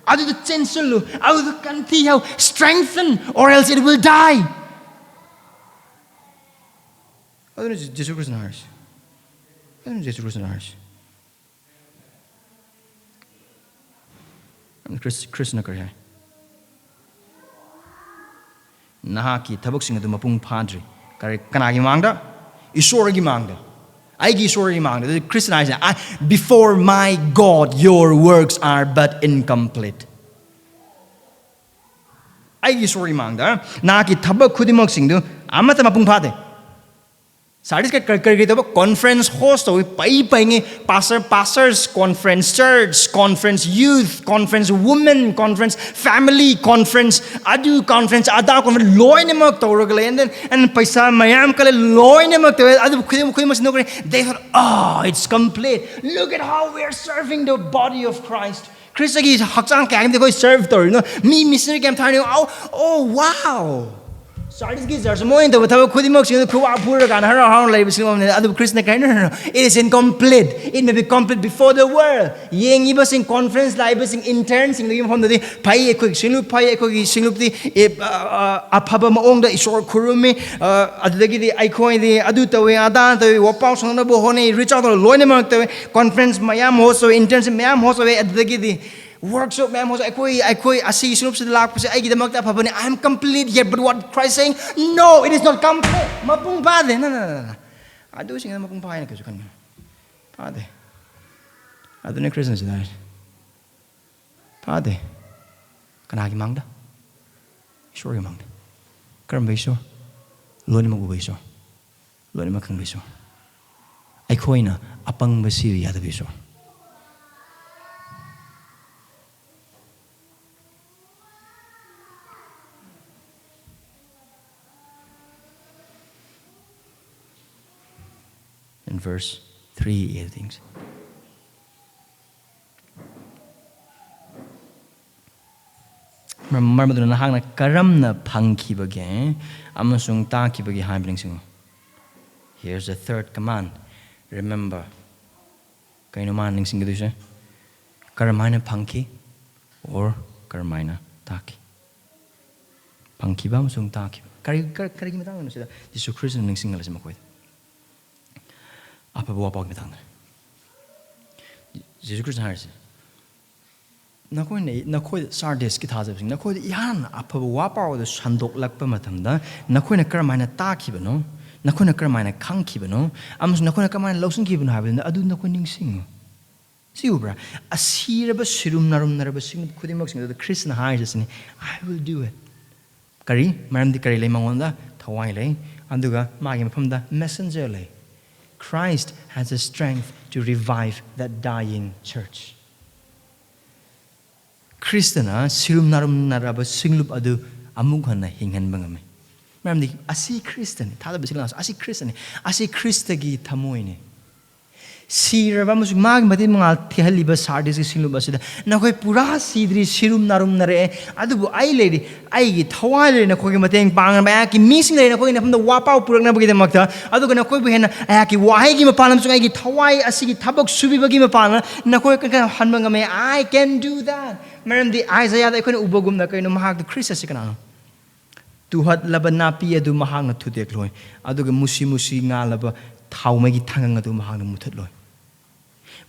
Aduda chensullu, aduda kanti how strengthen, or else it will die. Aduna Jesus Khristana harsh. Aduna Jesus Khristana harsh. Khristana kari hai. Nahaki thabak sing adu mapung phadri. Kari kanagi mamangda, Isoragi mamangda. Aigi Isoragi mamangda. The Christian is before my God, your works are but incomplete. Aigi Isoragi mamangda. Nahaki thabak khudimak sing du amata mapung phade. Sardis ka conference host pastors conference, church conference, youth conference, women conference, family conference, adu conference, ada conference, loinemak tawragale and paisa mayam kale loinemak adu they thought, oh, it's complete. Look at how we are serving the body of Christ. Khristagi hakchang kayam de koi serve tor no me missionary camp thani oh wow. Sardis gizzards, more into what our Kudimox in the Kuapura and her own labels of the other Christian kind. It is incomplete. It may be complete before the world. Yang ibas in conference, libels in interns in the home of the Pai quick Shilup, Pai Shilup, the Apabamong, the Ishor Kurumi, Adagi, Icon, the Aduta, Adan, the Wapaus on the Bohone, Richard Loinemark, conference, Mayam also, interns in Mayam also at the Giddy. Workshop ma'am was I see slopes of the lap I am complete yet, but what Christ saying? No, it is not complete. Mapung pade. No. I do sing mapung pade because you can pade. I don't know Christians that. Pade. Kanagi mamangda. Sure mamangda. Karam beso. Loni magu beso. Loni makang beso. I koina apang basi yada beso. In verse 3, I think. Marmaduna nahakna karamna pangkibage, amasung takibage haibling sing. Here's the third command. Remember. Kaino man ning sing gidusha. Karamaina pangki or karamaina taki. Pangkiba amasung taki. Kari matang no sida. Jesus Christ ning sing alas makoy. Apa bawa pag mitang. Jesus Christ harus. Nakoi Sardis kita hazab sing. Nakoi yan apa bawa pag itu sandok lak pematam da. Nakoi nak kermaina taki bano. Nakoi nak kermaina kangki bano. Amus nakoi nak kermaina lausun ki bano habis. Adu nakoi ning sing. See bra. Asira ba sirum narum naraba sing. Kudimak sing. The Christian harus sini. I will do it. Kari maram di kari lay mangonda. Thawaigi lay. Aduga magi mapham da messenger lay. Christ has the strength to revive that dying church. Khristana sirum narum naraba singlup adu amughana hinghan bangame. Maramdi asi Christian thada bisilas asi Christian asi Khristagi thamoine. Siraba musuk mag mati mangal thihaliba sardis singlup asida nakoi pura sidri sirum narum nare adubu ai lady ai gi thawai le nakoi mateng pang ba ki missing le nakoi na wapau purak na bagi demakta aduga nakoi bu hena ai ki wahai gi mapalam sungai gi thawai asi gi thabak subi bagi mapana nakoi kan hanbanga me I can do that. Maram di Isaiah da ikon ubogum na kaino Mahakka Christ sikana. Tuhat labana pi adu Mahakna thudek loi aduga musi nga laba thawmagi thangang adu Mahakna muthat loi.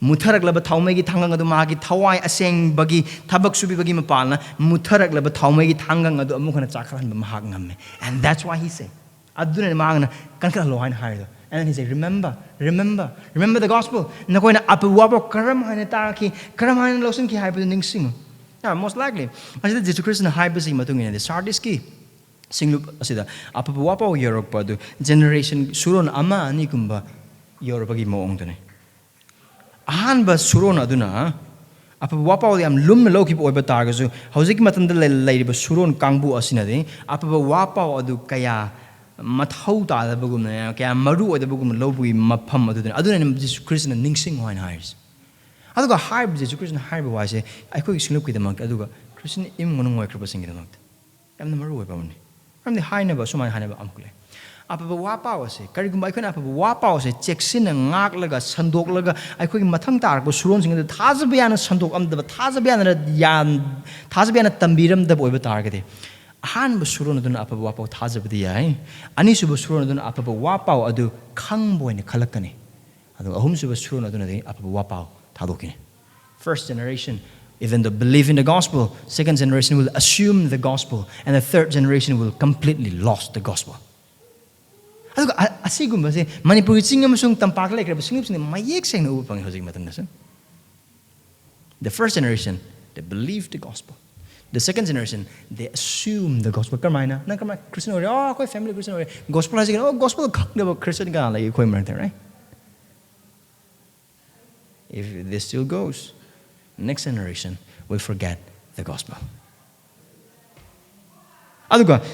Mutharak laba thawmagi thangang adu Mahakki thawai aseng bagi thabak subi bagi mapalna mutharak laba thawmagi thangang adu amukhana chakran Mahak ngamme. And that's why he said aduna Mahakna kankala lohain haida. And then he said, remember the gospel. Nakoina apawapo karam hane taki karam hane losun ki haibu ning sing. Yeah, most likely. Asida Jesus Christ na haibu sing matungin the Sardis ki singlup asida apawapo Europe padu generation suron ama ani kumba Europe gi moong tane. Ahanba suron aduna apawapo yam lum loki oiba targasu hauzik matanda leiriba suron kangbu asina de apawapo adu kaya mathau ta da bagum na kaya maru oida bagum lobui mapham aduna Jesus Christ na ningsing hoin hires aduga haib Jesus Christ na haib wise ai koi singlup ki damak aduga Christian im ngonong oi kraba singin damak am na maru oiba mani Maramdi hainaba sumai hainaba amkule. Apaba wapao se karigumba aikhoina apaba wapao se cheksina ngaklaga sandoklaga aikhogi mathang tarko suron sing thazabiyana sandok amdaba thazabiyana yan thazabiyana tambiram dab oiba targade ahan suron aduna apaba wapao thazabdi yai ani suba suron aduna apaba wapao adu khangboine khalakani adu ahum suba suron aduna de apaba wapao thadokine. First generation even though believe in the gospel, second generation will assume the gospel, and the third generation will completely lost the gospel. The first generation, they believe the gospel. The second generation, they assume the gospel. Christian, oh, family Christian, gospel has oh, gospel Christian right? If this still goes, next generation will forget the gospel. Aduga,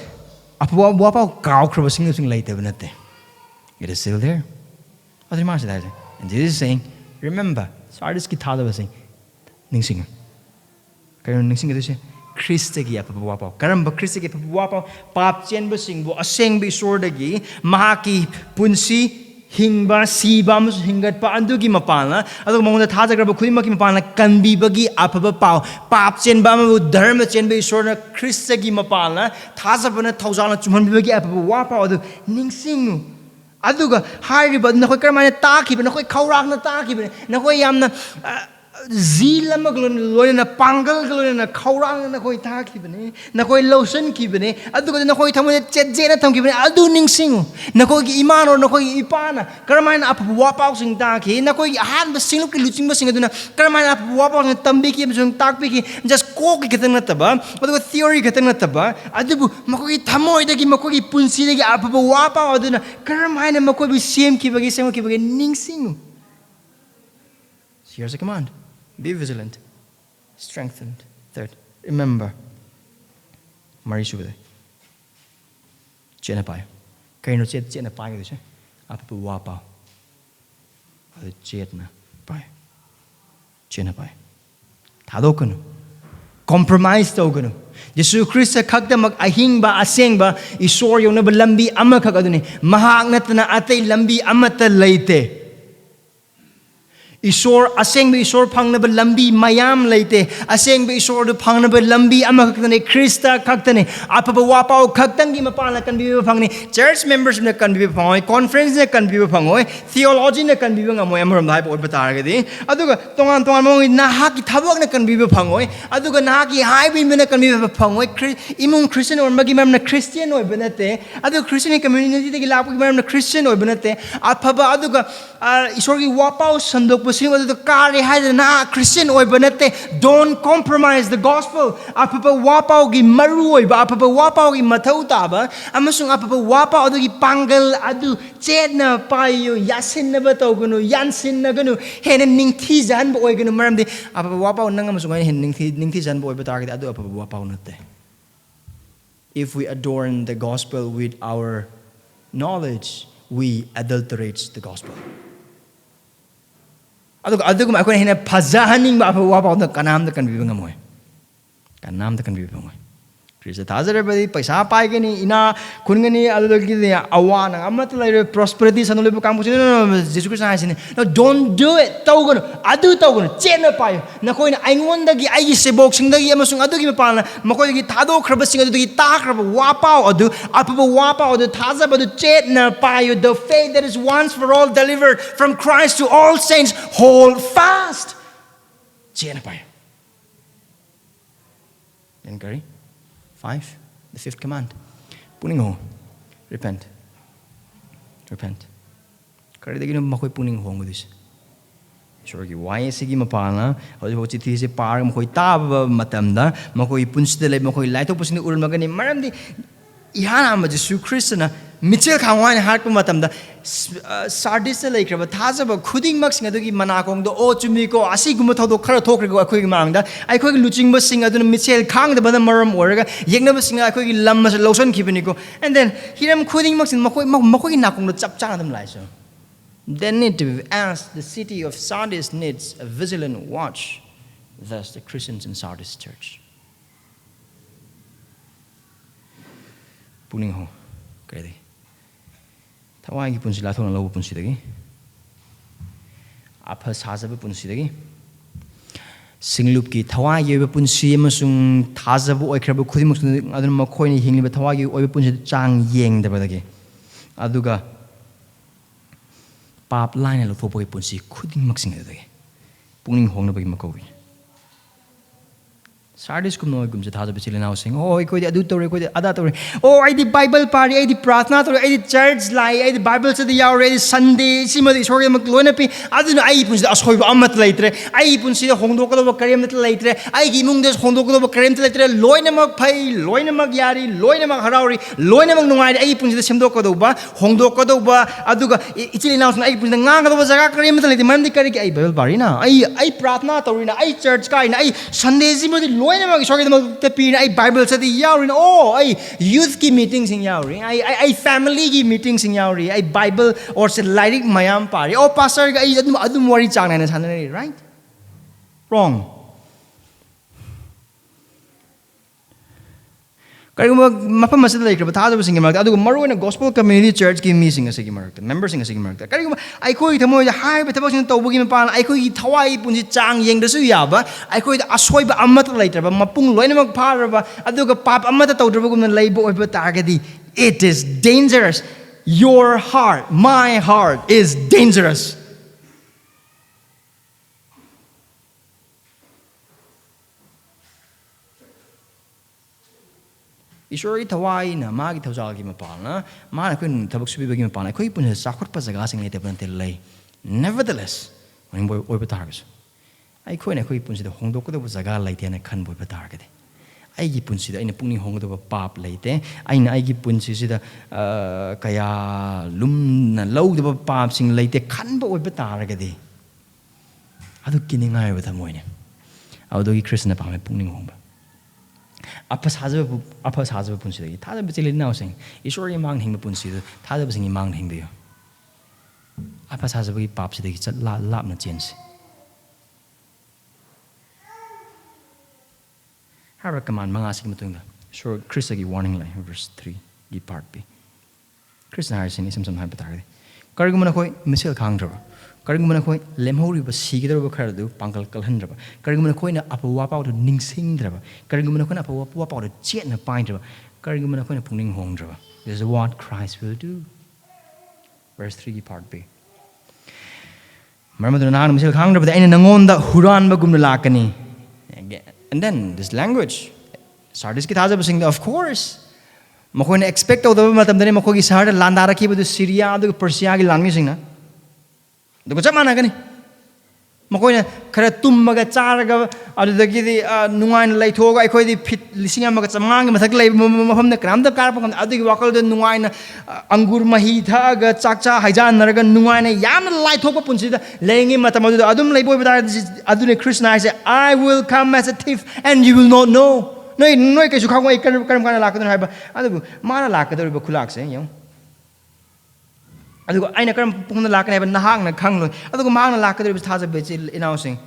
it is still there. And Jesus is saying, remember, Sardis ki thada was saying, Ningsing. Khristagi apapawapao. Karamba Khristagi apapawapao. Pap chen ba sing bo aseng bi sordagi mahaki punsi hingba siba mas hingat pa andugi mapalna adu mongda thajagraba khudimaki mapalna kanbibagi apaba pau pap chen ba ma dharma chen ba sorna Khristagi mapalna thajabana thaujana chumhanbibagi apaba wapao adu ningsingu aduga hariba nakoi karmana takiba nakoi khaurakna takiba nakoi yamna zila maglona pangal glona khaurang nakoi takibane nakoi lotion kibane aduga nakoi thamune chejena thamkibane adu ningsingu nakoi gi iman or nakoi ipana karmaina apu wapau sing taki nakoi han ba singlu ki luching ba sing aduna karmaina apu wapau sing tambi ki sing takpi ki just ko ki ketang nataba aduga theory ketang nataba adubu makoi thamoi dagi makoi punsi dagi apu wapau aduna karmaina makoi bi sem ki bagi sem ki bagi ningsingu. Here's a command. Be vigilant, strengthened. Third, remember. Mari subade. Chena pai. Kaino chet chena pai gise. Apu wapa. Adu chetna pai. Chena pai. Thadokanu. Compromise toganu. Jesus Christ khakta mag ahing ba aseng ba isor yong na ba lambi ama khakaduni. Mahakna na atay lambi amata leite. Isor aseng be isor phangnaba lambi mayam leite aseng be isor du phangnaba lambi ama khakne Krista khakne apaba wapao khaktangi mapala kanbi phangni church members ne kanbi phangoi conference ne kanbi phangoi theology ne kanbi ngamoi amaram dai bo bataragadi aduga tongan tongan mo nahaki thabak ne kanbi phangoi aduga nahaki haibi ne kanbi phangoi imung Christian or magi mam na Christian oi banate adu Christian community de lapu mam na Christian oi banate apaba aduga isor gi wapao sandok Christian don't compromise the gospel. Apapa wapao gi maru oiba apapa wapao gi mathau taba amasung apapa wapao adu gi pangal adu chetna payo yasinna ba togunu yansinna ganu hen ningthi jan bo oigunu maramdi apapa wapao nang amasung hen ningthi jan bo oiba target adu apapa wapao natte. If we adorn the gospel with our knowledge, we adulterate the gospel. Aduga ako hina pazahaning ba wapao da kanam da kanbi ngamoy kanam da kanbi ngamoy Krista thazare badi paisa pai gani ina khungani adugi awana amat lai prosperity sanule bu kam pusin Jesus Christ hasin no don't do it tawgon adu tawgon chena pai nakoi na aingon dagi ai sebok sing dagi amasung adugi mapana makoi dagi thado khraba sing adugi ta khraba wapao adu apaba wapao adu thaza badu chena pai the faith that is once for all delivered from Christ to all saints hold fast chena pai Enkari 5, the fifth command. Puning ho. Repent. Repent. Kari dagi no makoi puning ho ngudis. Sorgi why sigi mapana, hoji hoji ti se par makoi tab matamda, makoi punstele makoi laito pusini urmagani maramdi ihana ma Jesus Christana mitsel khaangu harpu matamda Sardis laikraba thajaba khudingmak sing adugi manakong do o chumi ko asiguma thodo khara thokrigo akhoi mamangda akhoi luchingba sing aduna mitsel khang da bana maram oraga yeknaba sing akhoi lam mas lotion khibani ko and then hiram khudingmak sing makoi nakong do chap chang dam lai so then need to ask the city of Sardis needs a vigilant watch, thus the Christians in Sardis church. puning ho kadi Thawaigi punsi laithokna lobu punsidagi apha sajaba punsidagi singlupki Thawaigi oiba punsi amasung thajabu oikraba khudimuk aduna makhoini hingliba Thawaigi oiba punsi chang yengdabadagi aduga pap line laithokpagi punsi khudimuk singdagi puning hongnabagi makawi Sardis kum no gum se thaja bichile now sing oh I koi adu tore koi ada tore oh I the Bible party I the prathna tore I the church lai I the Bible se the yaw I the Sunday sima the sorry mak loina pi adu na I pun se askhoi ba amat laitre I pun se hongdo ko ba karem na laitre I gi mung des hongdo ko ba karem laitre loina mak phai loina mak yari loina mak harauri loina mak nungai I pun se semdo ko do ba hongdo ko do ba aduga ichile now I pun ngang ko ba jaga karem na laitre man di kari I Bible party na I prathna tori na I church kai na I Sunday sima the I Bible study yawrin oh I youth ki meetings in yawrin I family ki meetings in yawrin I Bible or se lyric mayam pari oh pastor I adum wari chang na sanani right wrong Kariguma mapa masada like thada sing mark aduga maru na gospel community church ki meeting asigi mark members sing asigi mark kariguma ai khoi thamo hai ba thabak sing tawbugi mapan ai khoi thawai punji chang yeng da su yaba ai khoi asoi ba amat laiter ba mapung loina mak phar ba aduga pap amat tawdra gum na leibo oi ba targadi it is dangerous your heart my heart is dangerous Ishori Thawai na magi thawjal gi mapal na mana kun thabak subi bagi mapal khoi pun sakhot pa jaga sing lete ban tel lei nevertheless when boy oi batargas ai khoi na khoi pun si hongdok ko do jaga laite na khan boy batar ga de ai gi pun si da ina pungni hong do pap leite ai na ai gi pun si da kaya lum na lo do pap sing leite khan bo oi batar ga de adu kiningai ba thamoi ne adu gi krishna pa me pungni hong ba apa saja punsi lagi thada bicili now sing isori mang hing punsi thada bicili mang hing dio apa saja bagi pap sidagi chat lap na change har command manga sig matung da so Khristagi warning lai verse 3 gi part b Krishna har sin isam hai batar karigumana koi mitsel khang karigumana khoi lemhori ba sigidar ba kharadu pangkal kalhandra ba karigumana khoi na apwa pau to ningsing dra ba karigumana khoi na apwa pau to chet na pain dra ba karigumana khoi na pungning hong dra ba this is what Christ will do verse 3 part b marmadu na misel khang dra ba aina nangon da huran ba gumna lakani and then this language Sardis ki thaja ba sing of course makhoi na expect of the matam dane makhoi gi sar landara ki bu Syria adu Persia gi langi sing na Duga chama na gani makoina khara tummaga charaga adudagi di nungain laithoga aikoi di fit lising amaga chamang mathak lei mafam na kram da karpa kan adigi wakal de nungain angur mahi thaga chakcha haijan naraga nungain yam laithokpa punsi da lengi matam adum leiboi bada adune Krishna say I will come as a thief and you will not know noi kai su khangoi karam kana lakadun haiba adu mara lakador ba khulak se yong aduga aina karam pungna lakane ba nahakna khangloi aduga mangna lakador thaja bechi announcing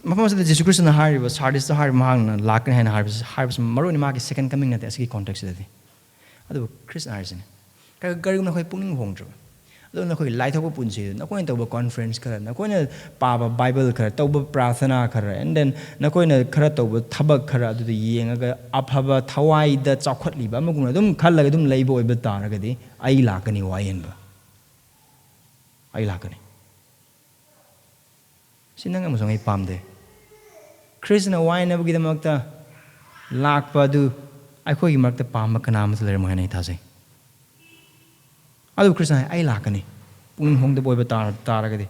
mafam sa Jesus Christ na hari ba Sardis ta hari mangna lakane hena hari maroni ma ki second coming na te asiki context de aduga Christ harisen garigum na khoi pungning hongtro adu na khoi laithok punsi na khoi tawba conference khara na khoi na paba Bible khara tawba prathana khara and then na khoi na khara tawba thabak khara adu de yengaga aphaba thawai da chawkhatli ba maguna dum khallaga dum leibo oiba taraga di ai lakani wayen ba ai lakani sinanga musang ai pamde Krishna wayen abagi da makta lakpa du ai khoi gi makta pam kana masler mo hanai thasai adu Krishna ai lakani pung hong de boy ba taragadi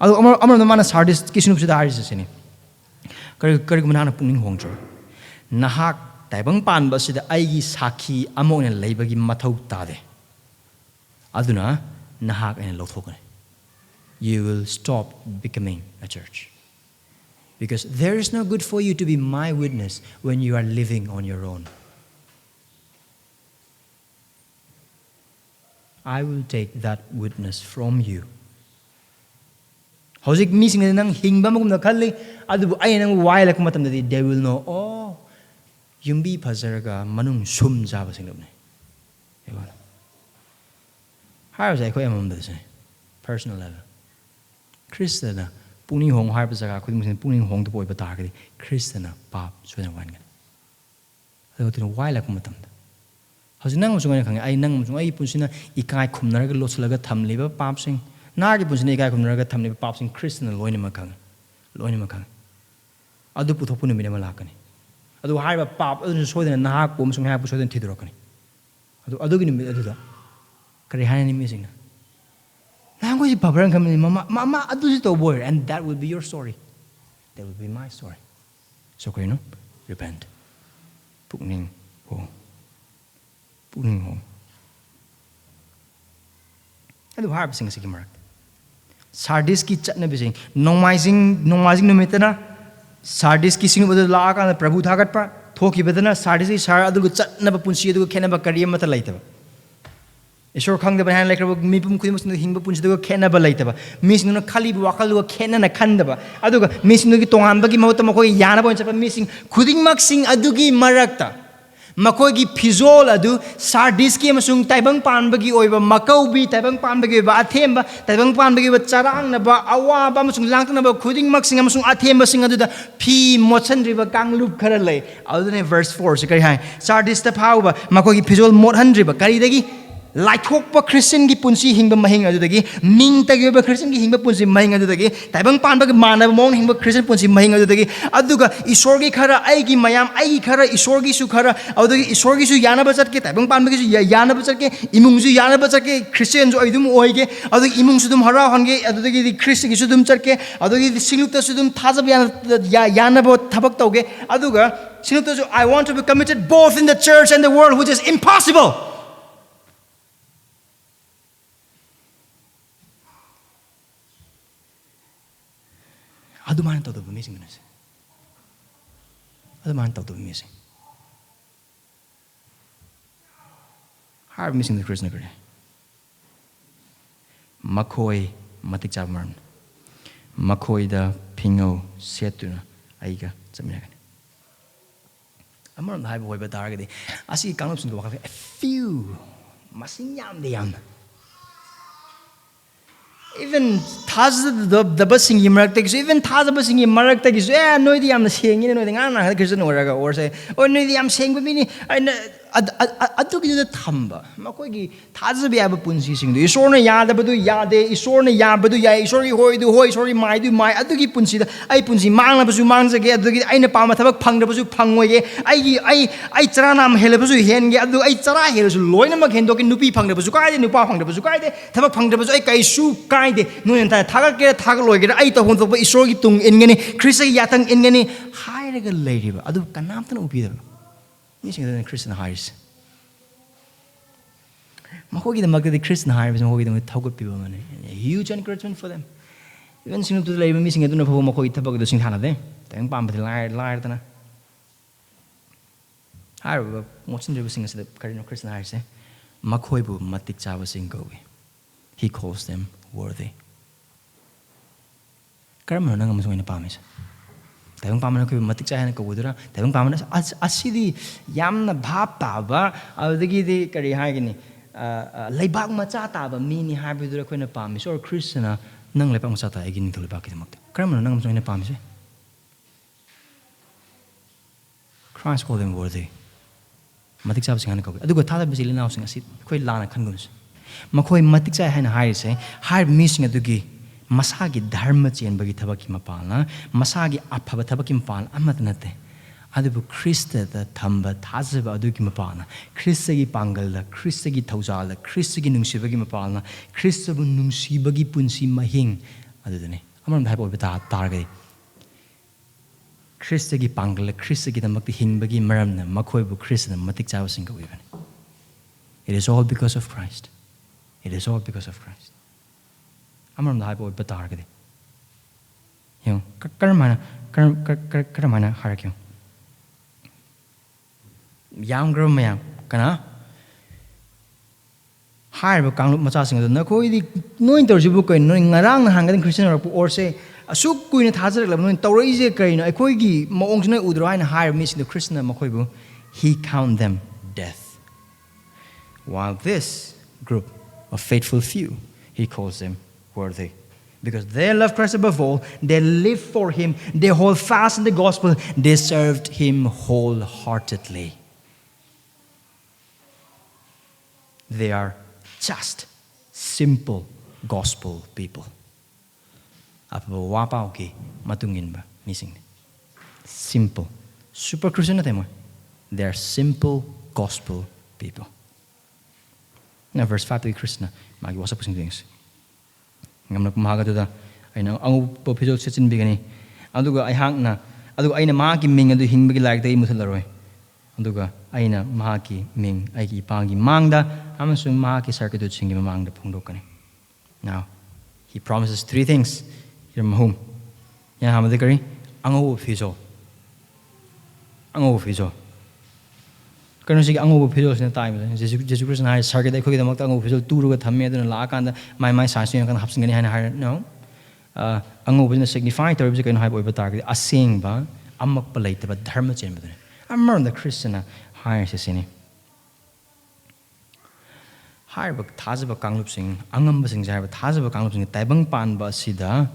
adu amar na mana Sardis kisnu sida haris sini kari mana pung hong tro nahak taibang pan ba sida ai gi sakhi amone leibagi mathau tade aduna nahak ene lothokane you will stop becoming a church because there is no good for you to be my witness when you are living on your own I will take that witness from you. How's it missing nang hingba mo kung nakali? Adu ay nang wailak matam na they will know. Oh, Yumbi Pazaraga, Manung Sum Java Singapore. How is I quite among this? Personal level. Christiana, Puni Hong Harpazaga, couldn't Puni Hong the boy but target. Christiana, Pop, Sweden Wanga. I go to the wild like Matam. Has none was going to I none was I pusina, ekaikhumnabigani Losalaga Tam liver popsing. Nagi pusina ekaikhumnabigani Tam liver popsing Christian and Loinimakang. Loinimakang. Adu put upon a minimalakani. Adu hire a pop, other than Sweden and nahakpu, some have Sweden Tidrokani. Aduga aduda. Karihani missing. Language Papa and coming, Mama, Adusito boy, and that will be your story. That will be my story. So, you know, repent. Putting home. Putting home. And the harp sings a mark. Sardiski chat nabising. Nomizing numitana. Sardiski sing with the lag and the Prabhu Tagatpa. Toki Bedana, Sardisi, Saradu chat never punsibu, Kenaba Kariamata later. A short hung the behind like a Mipum Kumus in the Himba Punsibu, Kenaba later. Missing no Kalib Wakalu, Kenan, a Kandaba. Aduga, missing the Tohambagi Motomako, Yanaba, missing, Kuding Maxing Adugi Marakta. Makogi Pizol adu, Sardiski Masung, Taibang Panbagi oiba, Makobi, Taibang Panbagi, Atemba, Taibang Panbagi, Charang, Naba, Awa, Bamasung Lankanaba, Kuding Maxing Amasung Atemba sing adu, P. Motsan River Kanglup Karale, other than verse 4, Sardis the Pauba, Makogi Pizol Mothundriba, Karidagi. Laithokpa Christian gi punsi hingba mahing adudagi ming tagiba Christian gi hingba punsi mahing adudagi taibang panba gi manaba mong hingba Christian punsi mahing adudagi aduga isor gi khara ai gi mayam ai gi khara isor gi su khara adudagi isor gi su yanaba chatke taibang panba gi su yanaba chatke imung su yanaba chatke Christian jo idum oige adudagi imung su dum hara hange adudagi Christian gi su dum chatke adudagi sinukta su dum thajab yanaba thabak tauge aduga sinukta jo I want to be committed both in the church and the world, which is impossible. Aduman taught of missing. Aduman taught of missing. How are missing the Christian? Makoi matikchabman. Makoi da pingo setuna aiga samyagan. I'm on the high boy, but target. I see counts into a few masinyam de yam. Even Taz the busing Maraktakis, even Taz busing Maraktakis, no idea I'm saying, you know, I'm not a Christian or say, oh, no idea I'm saying with me. I took you the tamba. Makogi Tazabi Abapunsi sing. You saw no Yadabadu Yade, you saw no Yabadu Yay, sorry, hoy, do hoy, sorry, my do my Adugi Punsi, I Punsi, Manabazu Mans again, I know Pamatabak Pangabazu Pangway, I Tranam Helabazu Hen, I Tara Hills, Loinama can dock in Nupi Pangabazukai, Nupa Pangabazukai, Tabak Pangabazukai, Shu Kaide, no entire Tagak, Tagaloy, I told the Isogi tung in Gani, Chrisa Yatang in Gani, high a lady, Adu Kanatan Ubi. Missing the Christian hires. Mahogi the Magda the Christian hires and Mahogi them with Togo people money. A huge encouragement for them. Even seem to the labor missing a dinner for Mahogi Tabak the Singh there. Then Pam the liar than a however, what's in the singers the Cardinal Christian hires, Makoibu Matik Java Singowi. He calls them worthy. Carmen Nangam in the Pamis. Tayong pamana ko matik sa na kawudura. Tayong pamana asidi yam na bhapa ba adagi di kari hagini laibag machata ba mini habidura ko na pamis or Christian na nang laibag machata ay gini tulibak kita magta. Karamo nang na pamis. Christ called them worthy. Matik sa singa na kawud. Adugo tala bisili na singa sit ko lana kanguns. Makoy matik sa na hire say hire missing adugi. Masagi dharma chen bagi thabaki mapalna masagi aphaba thabaki mapal amatnate adubu Krista da thamba thazaba adugi mapalna Khristagi pangalda Khristagi thaujala Khristagi nungsibagi mapalna Khristabu nungsibagi punsi mahing adudane amam bhai bota targai Khristagi pangala Khristagi damakti hingbagi maramna makhoibu Krista matik chawa singka wiban. It is all because of Christ. It is all because of Christ. I'm on the high board, but target. You know, Karamana Harakyo. Young girl, ma'am, Kana hire a Kang Massing the Nakoi, no interview book, knowing around hanging Christian or say, a soup queen at Hazard, Taurizi, a Koigi, Mongsna Udra, and hire missing the Christian Makoibu. he count them death. While this group of faithful few, he calls them worthy. Because they love Christ above all, they live for him, they hold fast in the gospel, they served him wholeheartedly. They are just, simple gospel people. Apo wapao ki matungin ba missing. Simple. Super Christian na tayo mo. They are simple gospel people. Now verse 5 to Christ na magiwasa po sing things. Ngam na pumahaga to da ay na ang popizol sa inbigani. Aduga ay hangna. Aduga ay na mahaki ming adu hingbagi lag tayo musalaroy. Aduga ay na mahaki ming ay ki pangi mamangda amasung mahaki sarkadud singi mamangda pungdokani. Now he promises 3 things. Here mahum. Ya hamadikari ang fizo. Ang fizo. Kano sige ang fizo sa time Jesus Christ na sarkada ko kita magta ang fizo turo ka thamme aduna la kan mai sansu yang kan hapsing gani hana no. Ang fizo na signify terms ka no hai boy batar asing ba amak palay ba dharma chen ba. Amar the Christian na hai sa sini. Hai ba thazaba kanglup sing angam ba sing jai ba thazaba kanglup sing taibang pan ba sida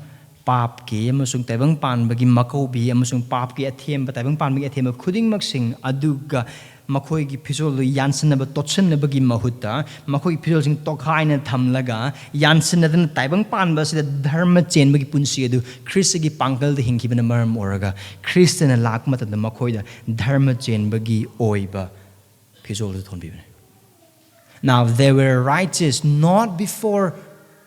pap ki amasung taibang pan bagi makobi amasung pap ki athem ba taibang pan bagi athem khuding maksing aduga makhoi gi phizol yansen ba totsen bagi mahuta makhoi phizol sing tokhai na thamlaga yansen na taibang pan ba sida dharma chen bagi punsi adu Khristagi pangkal de hingki bana maram oraga Christian na lakmat da makhoi da dharma chen bagi oiba phizol de thonbi. Now they were righteous not before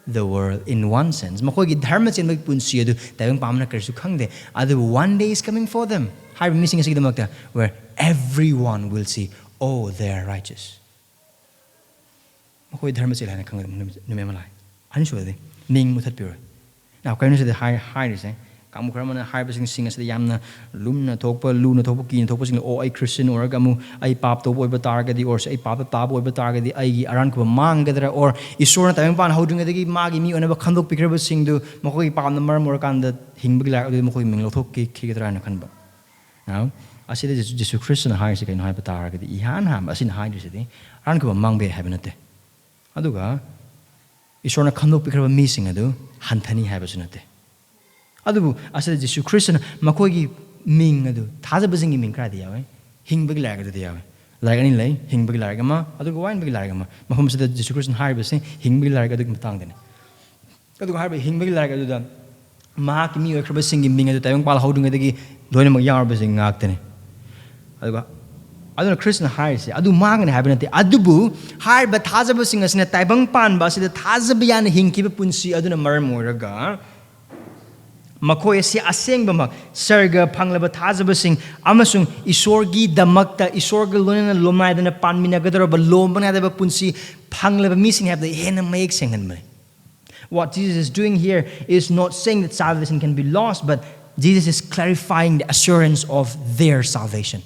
the world in one sense. Makoy dharma chen magpunsi adu tayong pamana kersu khangde. Adu one day is coming for them. Hi missing asig damakta where everyone will see, oh, they are righteous. Makoy dharma chen hana khangde numemalai. Anshwade ning muthat pure. Now kaino se the high say kamu karamana high basing sing as the yamna lumna thokpa luna thokpa ki thokpa sing o ai Christian or gamu ai pap to boy batarga di or ai pap ta boy batarga di ai aran ko manggadra or isor na tayong pan hodung adagi magi mi onaba khandok pikraba sing du makoi pam na mar mor kan da hingbig la adu makoi ming lothok ki khigatra na khanba. Now asida Jesus Christian high se kaino high batarga di ihan ham asin high di sidi aran ko mangbe habenate aduga isor na khandok pikraba mi sing adu hanthani habasunate. Adubu asada Jesus Christ na makogi ming adu thaza bazing ming kra diya we hingbagi laga diya we laga ni lai hingbagi laga ma adu ko wain bagi laga ma mahum sada Jesus Christ har base hingbagi laga adu matang dene adu har ba hingbagi laga adu da ma ki mi khra basing ming adu tayong pal hodung adagi loina mag yar basing ngak tene adu adu Christ na har se adu ma ngane habena te adubu har ba thaza basing asna taibang pan ba sida thaza biyan hingki ba punsi adu na marmoraga makoy si aseng bamak sarga panglaba thazabasing amasung isorgi damakta isorga lonena lomnaidana panminagadara ba lombanada ba punsi panglaba missing have the hena make sengan me. What Jesus is doing here is not saying that salvation can be lost, but Jesus is clarifying the assurance of their salvation.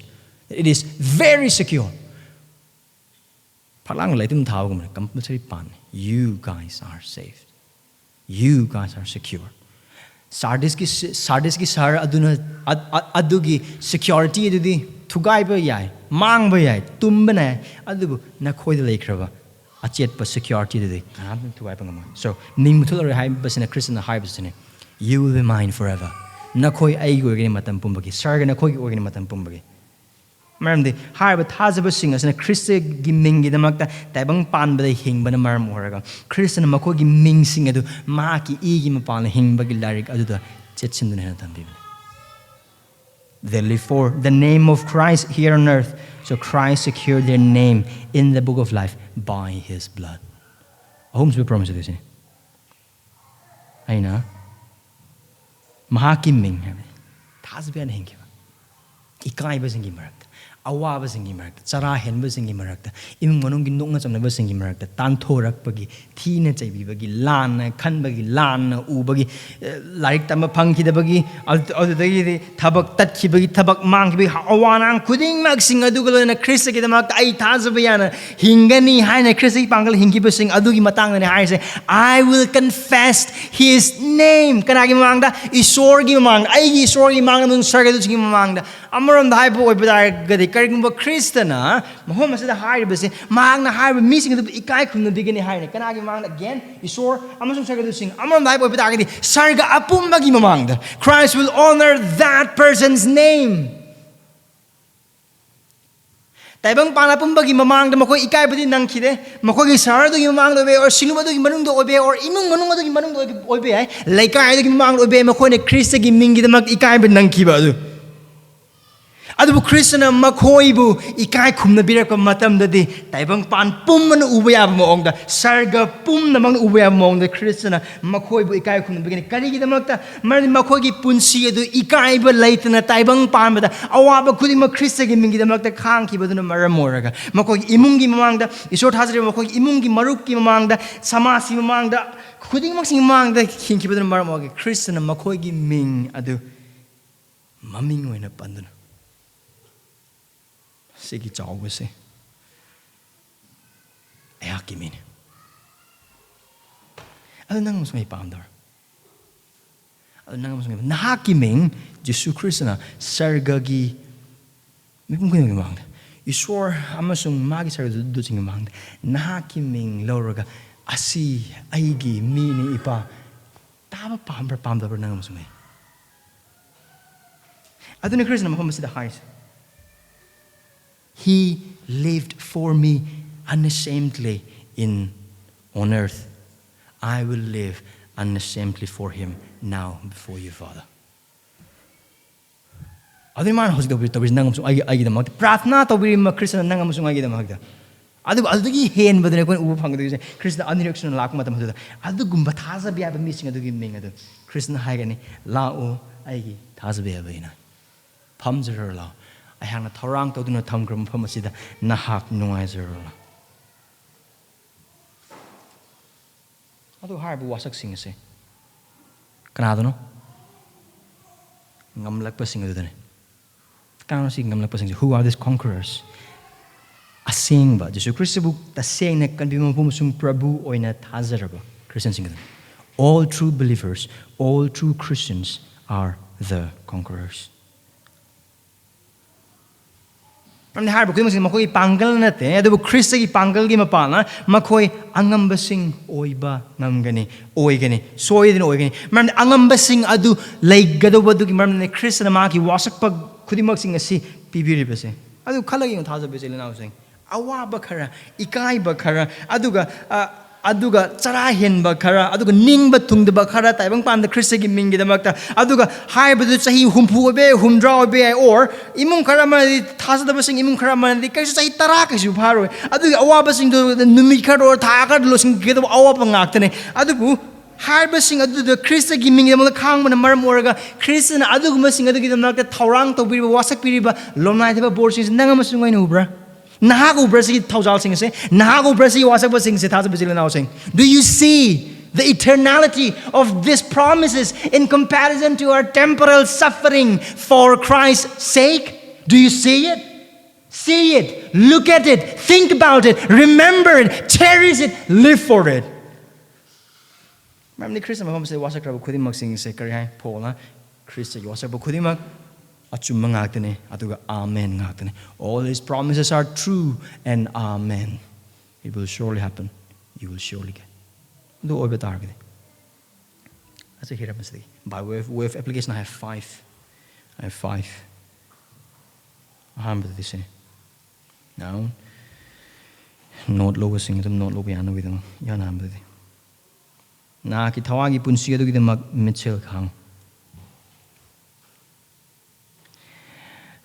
It is very secure. Palang laitum thawagum compulsory pan. You guys are saved. You guys are secure. Sardis ki sar aduna adugi security adudi thugai ba yai mang ba yai tum ba na adubu na khoi de leikraba achet pa security adudi kanam thugai pa ngama. So ning muthul hai basina Christian hai basine you will be mine forever. Na khoi ai go gani matam pumbagi sarga na khoi go gani matam pumbagi. Maramdi hai ba thazaba sing asna Khristagi mingi damakta taibang pan ba hing ba na maram oraga Christian makogi ming sing adu ma ki igi mapan hing ba gi larik adu da chetsin dun hena tambi. They live for the name of Christ here on earth, so Christ secured their name in the book of life by his blood. Homes we promise this. Aina mahakim ming thazbian hingi ikai ba singi marak awaba singi marakta chara henba singi marakta imung manung gi nokna chamnaba singi marakta tanthorak pagi thina chaibi bagi lan khan bagi lan u bagi larik tama phangki da bagi adudagi thabak tatki bagi thabak mang bagi awanang khuding mak sing adugalo na Christ ki da mak ai thazabiyana hingani haina Christ ki pangal hingi ba sing adugi matang na hai se I will confess his name kanagi mamangda isor gi mamang ai gi isor gi mang nung sarga du singi mamangda amaram dai bo oibadar gadi karigumba Khristana mahom asida hairibase mahakna hairib missing the ekaikhumnabigani hairne kanagi mamangda again isor amasung Sargada Singh amam dai oiba targadi sarga apumbagi mamangda Christ will honor that person's name. Taibang panapumbagi mamangda makoi ikaibadi nangkide makoi sarado gi mamangda be or sinubado gi manungdo obe or imung manungado gi manungdo obe ai laikai gi mamangda obe makoi ne Khristagi mingi damak ikaibad nangkiba adu adubu Khristana makhoibu ekaikhumnabiraka matamdadi taibang pan pummana uba yaba maongda sarga pumna mang uba yaba maongda Khristana makhoibu ekaikhumnabigani karigidamakta marni makhoigi punsi adu ikaiba laitana taibang panbada awaba khudima Khristagi mingidamakta khangkhibaduna maram oraga makhoigi imungi mamangda isor thajare makhoigi imungi marupki mamangda samasi mamangda khudingmaksing mamangda hingkhibaduna maram oraga Khristana makhoigi ming adu maming oina panduna Sigi chawbase ayaki min adu nang musmai pamdar adu nang musmai nahaki ming Jesu Khristana sargagi mipum kini mang isor amasung magi sarga duching mang nahaki ming loraga asi aigi mini ipa taba pamdar nang musmai adu ni Khristana makhom masida hais He lived for me unashamedly on earth. I will live unashamedly for him now before you, Father. Adu man hosik tabi nangam sung agi damak pratna tabi ma Krishna nangam sung agi damak da. Adu gi hen badane ko ubu phang da Krishna anirection lak matam da. Adu gumba thaza biya ba missing adu gi ming adu. Krishna haigani la o agi thaza biya ba ina. Phamjer la. I hang a torang to do not tum grum from a sida nahak noiser. I do hard wasak sing say. Canadano Ngam like passing other than Can see Ngam like passing. Who are these conquerors? A saying but Jesus Christ book the saying that can be Mapum Prabhu or in a Tazaraba. Christian singing. All true believers, all true Christians are the conquerors. From the harbor, Makoi Pangal Nate, the Khristagi Pangal Gimapana, Makoi Angambasing oiba namgani, oigani, soy in oigani. Man Angambasing adu like Gadobadu Mam the Christian Maki Wasakpa Kudimaxing a sea, Pibiribase. Adu Kalagi and Taza Basil housing. Awa Bakara, Ikai Bakara, Aduga, Sarahin Bakara, Aduga Ningba tung the Bakara, Taibang Pan the Khristagi Mingi the Makta, Aduga, Hybrid Sahi, Humpu, whom draw be, or Imun Karama, Taza the Basing, Imun Karama, the Kasai Tarakas, you paro, Aduga Awabasing to the Numikar or Takar, losing get of Awapangactane, Adugu, Hybriding Adu the Khristagi Mingi, the Kang and Marmorga, Christian Adugumasing, Adu the Makta, Taurang to be Wasak Piriba, Lomnaidana Borsis, Nangamasung Ubra. Nahakpu brasi tauzal sing say Nahakpu brasi wasak sing say taza Brazilian now sing. Do you see the eternality of these promises in comparison to our temporal suffering for Christ's sake? Do you see it? See it, look at it, think about it, remember it, cherish it, live for it. Remember the Christian Mahakka say wasak rabu kudimak sing say kari Paul na Christian wasak rabu kudimak. Amen. All his promises are true and amen. It will surely happen. You will surely get. Do oiba target. That's a here. By way of application, I have five. This now. Not lower sing them, not low piano with them. Yan Na ki Thawaigi punsibu with them mitsel khaangu.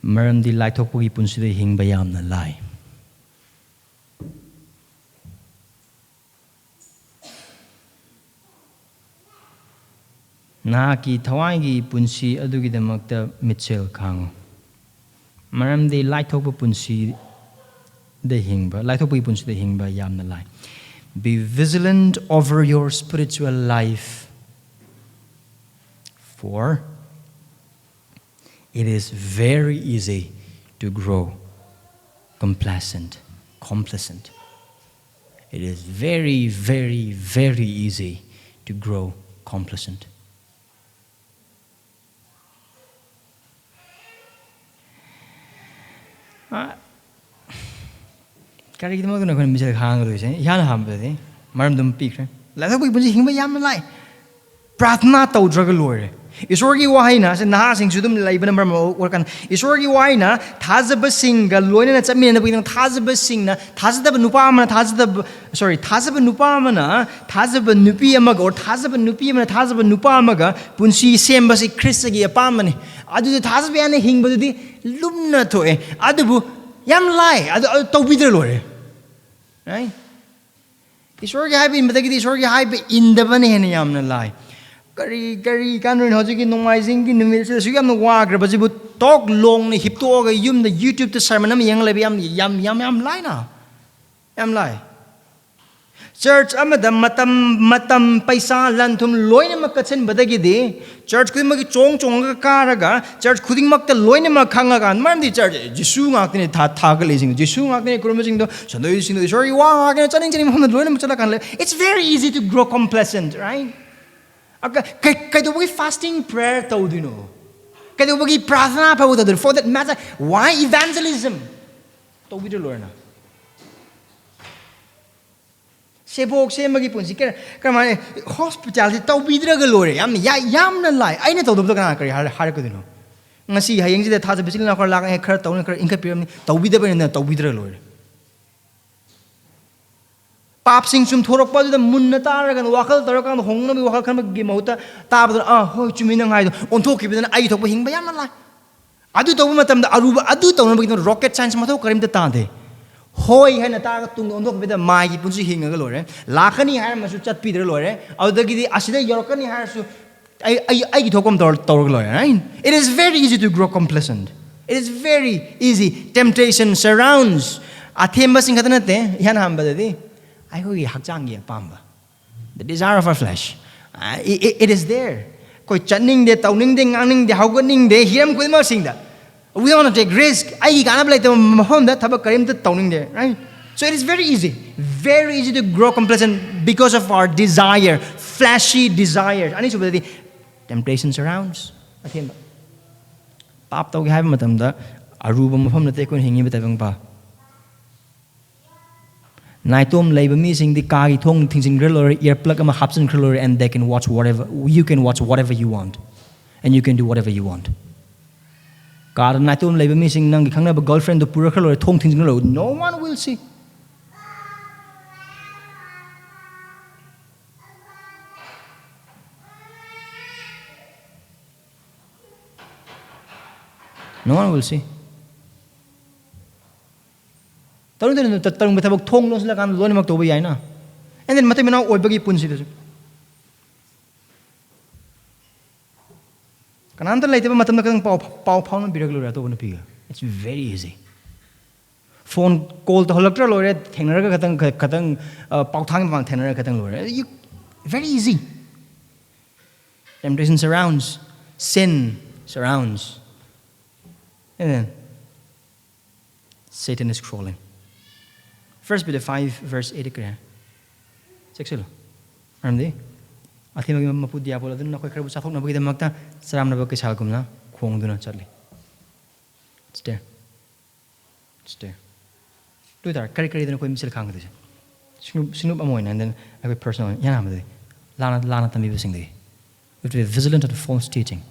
Maramdi laithokna punsibu hingba yamna lai. Naki Thawaigi punsi adugidamakta mitsel khaangu. Maramdi laithokna punsi de hingba laithokna punsi de hingba yamna lai. Be vigilant over your spiritual life, for it is very easy to grow complacent. It is very, very, very easy to grow complacent. Karigidamag na kung mitsel khaangu do ise yan hambade maram dum pikre laithokna punsi hingba yam lai प्रार्थना तौद्रग लोरे ईश्वर की वाहिना से नहा सिंह सुदम लाइबन मरम ओरकन ईश्वर की वाहिना थाजब सिंह ग लोइना चमिन बगिन थाजब सिंह ना थाजब नुपा मन थाजब नुपा मन थाजब नुपी अमग और थाजब नुपी मन थाजब नुपा अमग पुंसी सेमबसी ख्रिस्टगी अपामने अदु थाजब याने हिंगबदुदी लुमना थोए अदुबु याम लाइ अदु तौबिद्र लोरे राइट ईश्वर की हाइब इनबदगी ईश्वर की हाइब इंदबने हेने यामना लाइ Kari kanrin hojiki nomaising ki numil se sugam no wagra bajibu talk long ni hipto ga yum the YouTube to sermon am yang lebi yam lai na yam lai church amada matam paisa lanthum loina makatsen badagi de church kui magi chong ga karaga church khuding makta loina ma khanga ga man di church jisu ngak ni tha ga lesing jisu ngak ni kurma sing do sandoi sing do sorry wa ga chaning mo loina ma chala kan le it's very easy to grow complacent right Kaidobugi fasting prayer taudino. Kaidobugi prathana paudador. For that matter, why evangelism? Taubidro lorna. Sebok semagi punsi kama hospitality taubidra galore. Yam na lai. Ay na taudubdo kana kari har ko dino. Ngasi hayang sida thaja bisil na kar lakang kar taun kar inka piram taubidra ba na taubidra lore. Pap sing sum thorok pa da munna taragan wakal tarakan hongna bi wakal khan gi mauta tabda hoi chuminang hai on thok ki bidan ai thok ba hingba yam la adu to matam da aruba adu to na rocket science ma thok karim da ta de hoi hai na ta tung on thok bi da mai gi punsi hinga ga lore lakhani hai ma su chat pi der lore adu gi asida yorkani hai su ai gi thokom tor ga lore right it is very easy to grow complacent it is very easy temptation surrounds athemba sing khatana te yan hamba de the desire of our flesh. It is there. Koi channing de, tauning de, nganing de, hauganing de, hiram koi ma sing that. We don't want to take risk. Ai kana blai to mahom da thaba karim de tauning de, right? So it is very easy to grow complacent because of our desire, flashy desires. Ani subadi temptation surrounds. Athemba. Pap tau gi hai matam da aruba mapham na te ko hingi betabang pa. Naitom labor missing the kagi thong things in grill or earplug ama hapsen grill and they can watch whatever you want and you can do whatever you want. God naitom labor missing nang khangna ba girlfriend the pura grill or thong things grill no one will see. No one will see. And then matamina oibagi punsi do. Kananta later matam kang pau pound biraglu to piga. It's very easy. Phone call to holactra lore, tenera katang pau tang van tenera katang lore. Very easy. Temptation surrounds, sin surrounds. And then Satan is crawling. 1 Peter 5 verse 8 kaya. Sexual. Ramdi. Ati magi mapu dia bola dun na koi karabu sathok na bagi magta saram na bagi salkum na khong dun na charli. It's there. Do that. Kari dun koi mitsel khaangu de. Sinup amoy na and then I go personal. Yan amade. Lana tambi bising de. We have to be vigilant of the false teaching.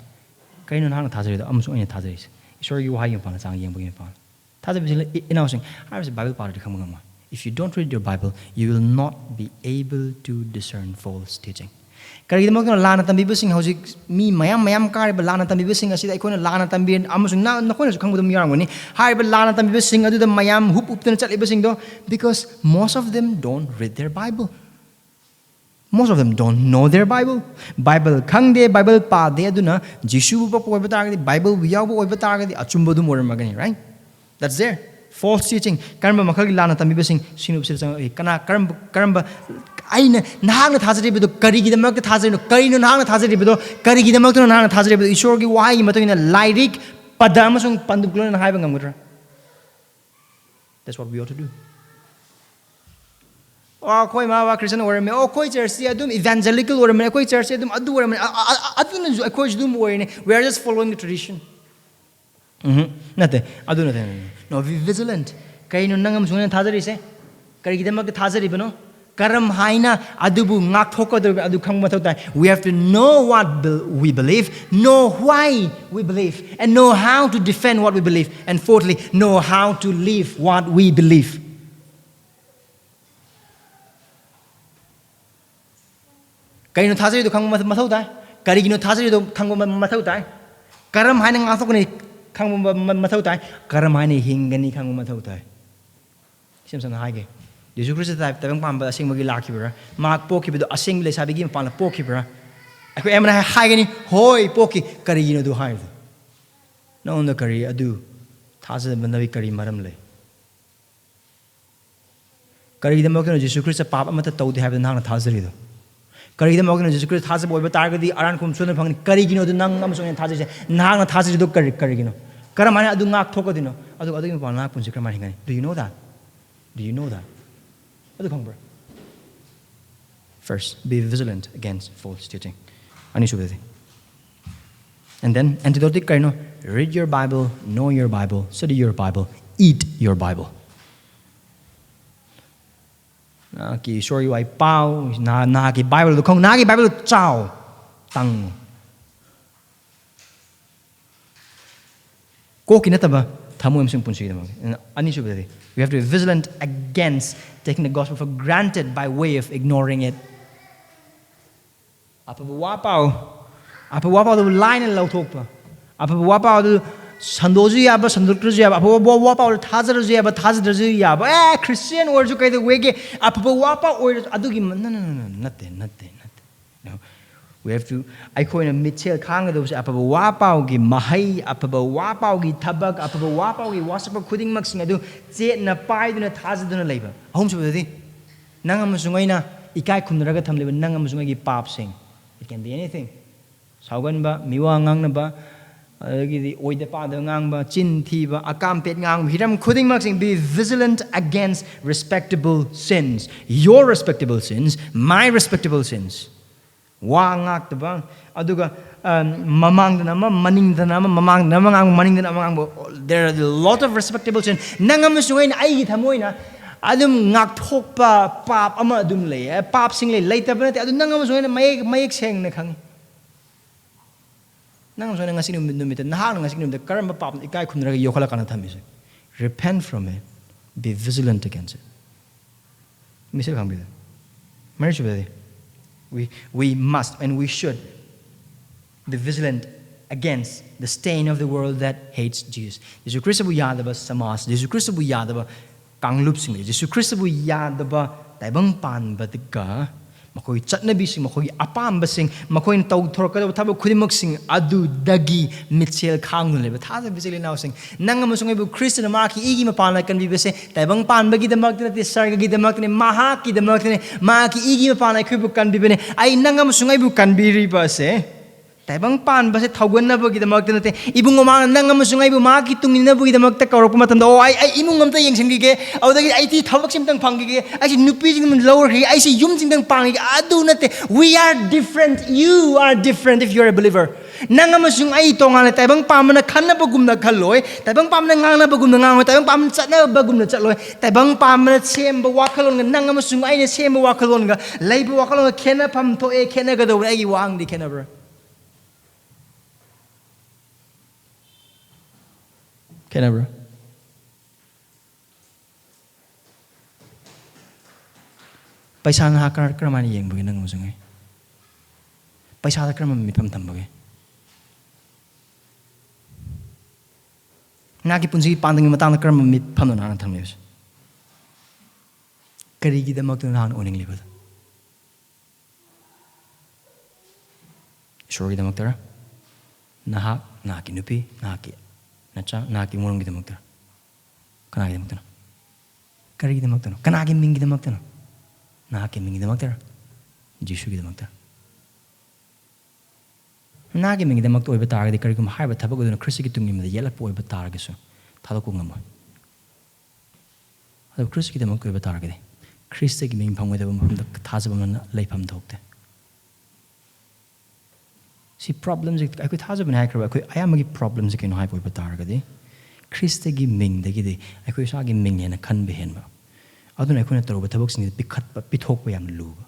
Kari no hang thazari da amsu anya thazari. Isor yu hai yung pan sang yang bagi pan. Thazari bising inausing. I was a Bible part to come ngama. If you don't read your Bible, you will not be able to discern false teaching. Kaya mo kung lana tambi bising hojik mi mayam kare ba lana tambi bising asida iko na lana tambi amusung na ko na kang budum yarang ni hay ba lana tambi bising adu da mayam hup na chat ibising do because most of them don't read their Bible. Most of them don't know their Bible. Bible khang de Bible pa de adu na Jisu ba ko ba ta Bible wiyaw ba ba ta ga achumba du mor magani right? That's there. False teaching. Karamba makhagi lana tambi bising sinup sir kana karamba aina nahakna thazari bido karigi damak thazari no karino nahakna thazari bido karigi damak no nahakna thazari bido ishor gi wahai matungina lyric padam sung panduklo na haibang ngamudra. That's what we ought to do. Koi mawa Christian or me koi church adum evangelical or me koi church adum adu or me adun koi dum or we are just following the tradition. Nate, aduna. No, be vigilant. Kaino nangam sungana thazari se. Karigidamak thazari bano. Karam haina adubu ngakhoka adu khang mathautai. We have to know what we believe, know why we believe, and know how to defend what we believe. And fourthly, know how to live what we believe. Kaino thazari do khang mathautai. Karigino thazari do khang mathautai. Karam haina ngathokani khang mathautai. Karam haina hingani khang mathautai. Simsan haige. Jesus Christ type tabang pamba asing magi lakibra mak poki bedo asing le sabi gim pala poki bra ako emna haigani hoy poki karigino do haid no on the kari adu thaza bandawi kari maram le kari the mokino Jesus Christ papa mata tawde have the nang thazari do kari the mokino Jesus Christ thaza boy targadi aran kum suna phang karigino do nang am song thaza se nang thazari do karigino karamana adu ngak thokodino adu mi pala punsi kramani ngani do you know that First, be vigilant against false teaching. And then, antidote kaino, read your Bible, know your Bible, study your Bible, eat your Bible. Ki sorry wai pao na ki Bible do kong na ki Bible chao tang. Ko kinataba thamu emsing punsi dama. We have to be vigilant against taking the gospel for granted by way of ignoring it. Apa wapao do line and laithokna. Apa wapao do sandoju yaba sandukruju yaba. Apa wapao do thazaruju yaba thazadruju yaba. Christian words kai the way ke apa wapao or adugi no nothing. No. We have to ekaikhumna mitsel khaangu do apa wapao gi mahai apa wapao gi thabak apa wapao gi wasapa khuding mak sing adu che na pai duna thazaduna leiba ahum subadi nangam sungaina ekaikhumnaraga thamleba nangam sungai gi pap sing. It can be anything. Sauganba miwa ngangnaba agi di oida pa da ngangba chin thiba akam pet ngang hiram khuding mak sing. Be vigilant against respectable sins. Your respectable sins, my respectable sins. Wangak taba aduga mamangda nama maningda nama mamangda nama ngang maningda nama ngang. There are a lot of respectable sins. Nangam sungain ai thamoina adum ngak thokpa pap ama adum le pap sing le leitabna te adu nangam sungain mayek seng na khang. Nangam sungain ngasi numit nahakna ngasi numit karamba pap ekaikhumnaraga yokhala kana thamise. Repent from it. Be vigilant against it. Misal khang bida. Marriage bida. We must and we should be vigilant against the stain of the world that hates Jesus. Jesus Christ bu yadaba samas, Jesus Christ bu yadaba kanglup sing, Jesus Christ bu yadaba taibang pan bataga makoi chatnabi sing makoi apam basing makoi tau thorkada thaba khudimok sing adudagi mitsel khaangu le thaza bisili now sing nangam sungai bu Christian maki igi mapana kan bi bese taibang pan bagi damak te sarga gi damak ne Mahakki damak ne maki igi mapana khibu kan bi bene ai nangam sungai bu kan bi ri ba se taibang pan base thaugan na bagi damak te ibung ma nangam sungai bu maki tungin na bagi damak ta korok matam do ai imung am ta yeng sing gi audagi ai ti thawak sim tang phang gi ai nupi jing lower gi ai si yum jing tang pang gi adu na te. We are different. You are different if you're a believer. Nangam sung ai tonga na taibang pam na khan na bagum na khaloi taibang pam na ngang na bagum na ngang taibang pam chat na bagum na chatloi taibang pam na sem ba wakalon nga nangam sung ai na sem ba wakalon nga leiba wakalon khena pham to e khena ga do ai wang di khena bra. Khena bra. Paisa na kramani yeng bagi nangam sung ai paisa da kram mi pham tham bagi na ki punsi pandang matang na kram mi pham na tham le kari gi damak na oning le ba shori damak tara na ki nupi na ki nacha na ki morong gi damak tara kana gi damak tara kari gi damak tara kana gi ming gi damak tara nahakki mingi damak tara Jesu gi damak tara nahakki mingi damak to oiba taragadi karigum haiba thabak uduna Christ gi tungi mada yelak po oiba taragasu thadok ngamo adu Christ gi damak oiba taragadi Christ gi ming phangoi daba mafam da thazaba man leifam thokte. See problems I could thazaba na haikra I am gi problems ki no hai oiba taragadi Khristagi mingdagidi akhoi sagi ming hena khanbe henba aduna akhona toroba thabak sing pikhatpa pithokpa yam luba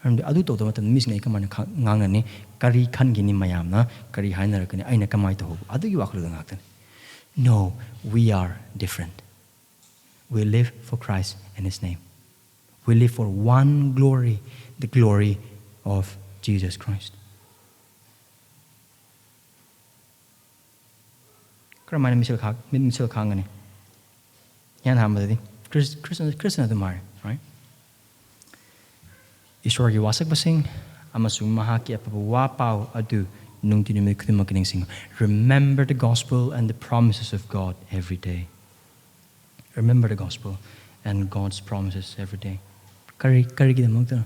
amde adu to matam misngai kamana ngangani kari khangini mayamna kari hainarakani aina kamai to hob adu gi waklu ngaktan. No, we are different. We live for Christ and His name. We live for one glory, the glory of Jesus Christ. Karamana mitsel khangani. Yan hambadi. Krishna dumari, right? Ishwargi wasak basing amasung mahaki apawapau adu nungti numi kudimakining sing. Remember the gospel and the promises of God every day. Remember the gospel and God's promises every day. Kari kidamagta.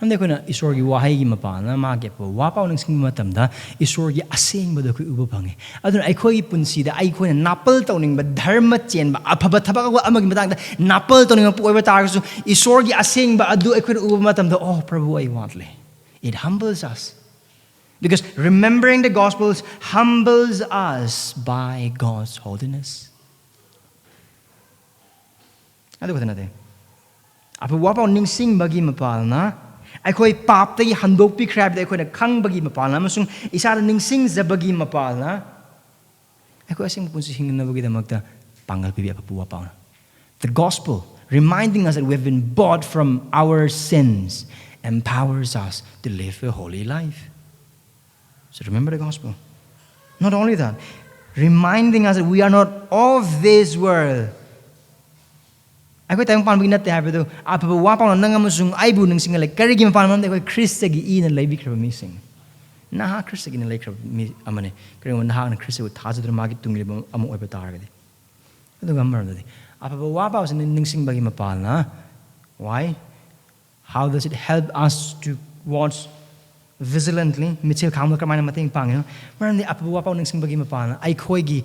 Amde ko na ishwargi wahay gi mapana magi apawapau nang sing matamda ishwargi asing bado ko uba pangi. Adun aikhoi punsida aikhoi na napal tawning ba dharma chen ba aphaba thabak amagi matangda napal tawning ba oiba tarsu ishwargi asing ba adu aikhoi uba matamda oh Prabhu I want le. It humbles us. Because remembering the Gospels humbles us by God's holiness. Ado ko natin. Apo wapaw ning sing bagi mapal na aikoy pap tay handok pi crab aikoy na khang bagi mapal na masung isa ning sing za bagi mapal na aikoy asing punsi hingminnagani damagta pangal pi apo wapaw na. The gospel reminding us that we have been bought from our sins empowers us to live a holy life. So remember the gospel. Not only that, reminding us that we are not of this world. Aikoy tayong panbagi natin habi do apapawapaw na nangamusung aibu nang singalay karigi mapanamam aikoy Khristagi ina laibikra mising. Naha Khristagi na laikra amane kaya mo nahakna Khristagi utazadra magi tungli amu oiba taragadi. Ito gambar dati. Apapawapaw sa ningsing bagi mapal na. Why? How does it help us to watch vigilantly? Mitsel khaangu kamana mating pangyo. Marandi apapawapaw ningsing bagi mapal na aikoy gi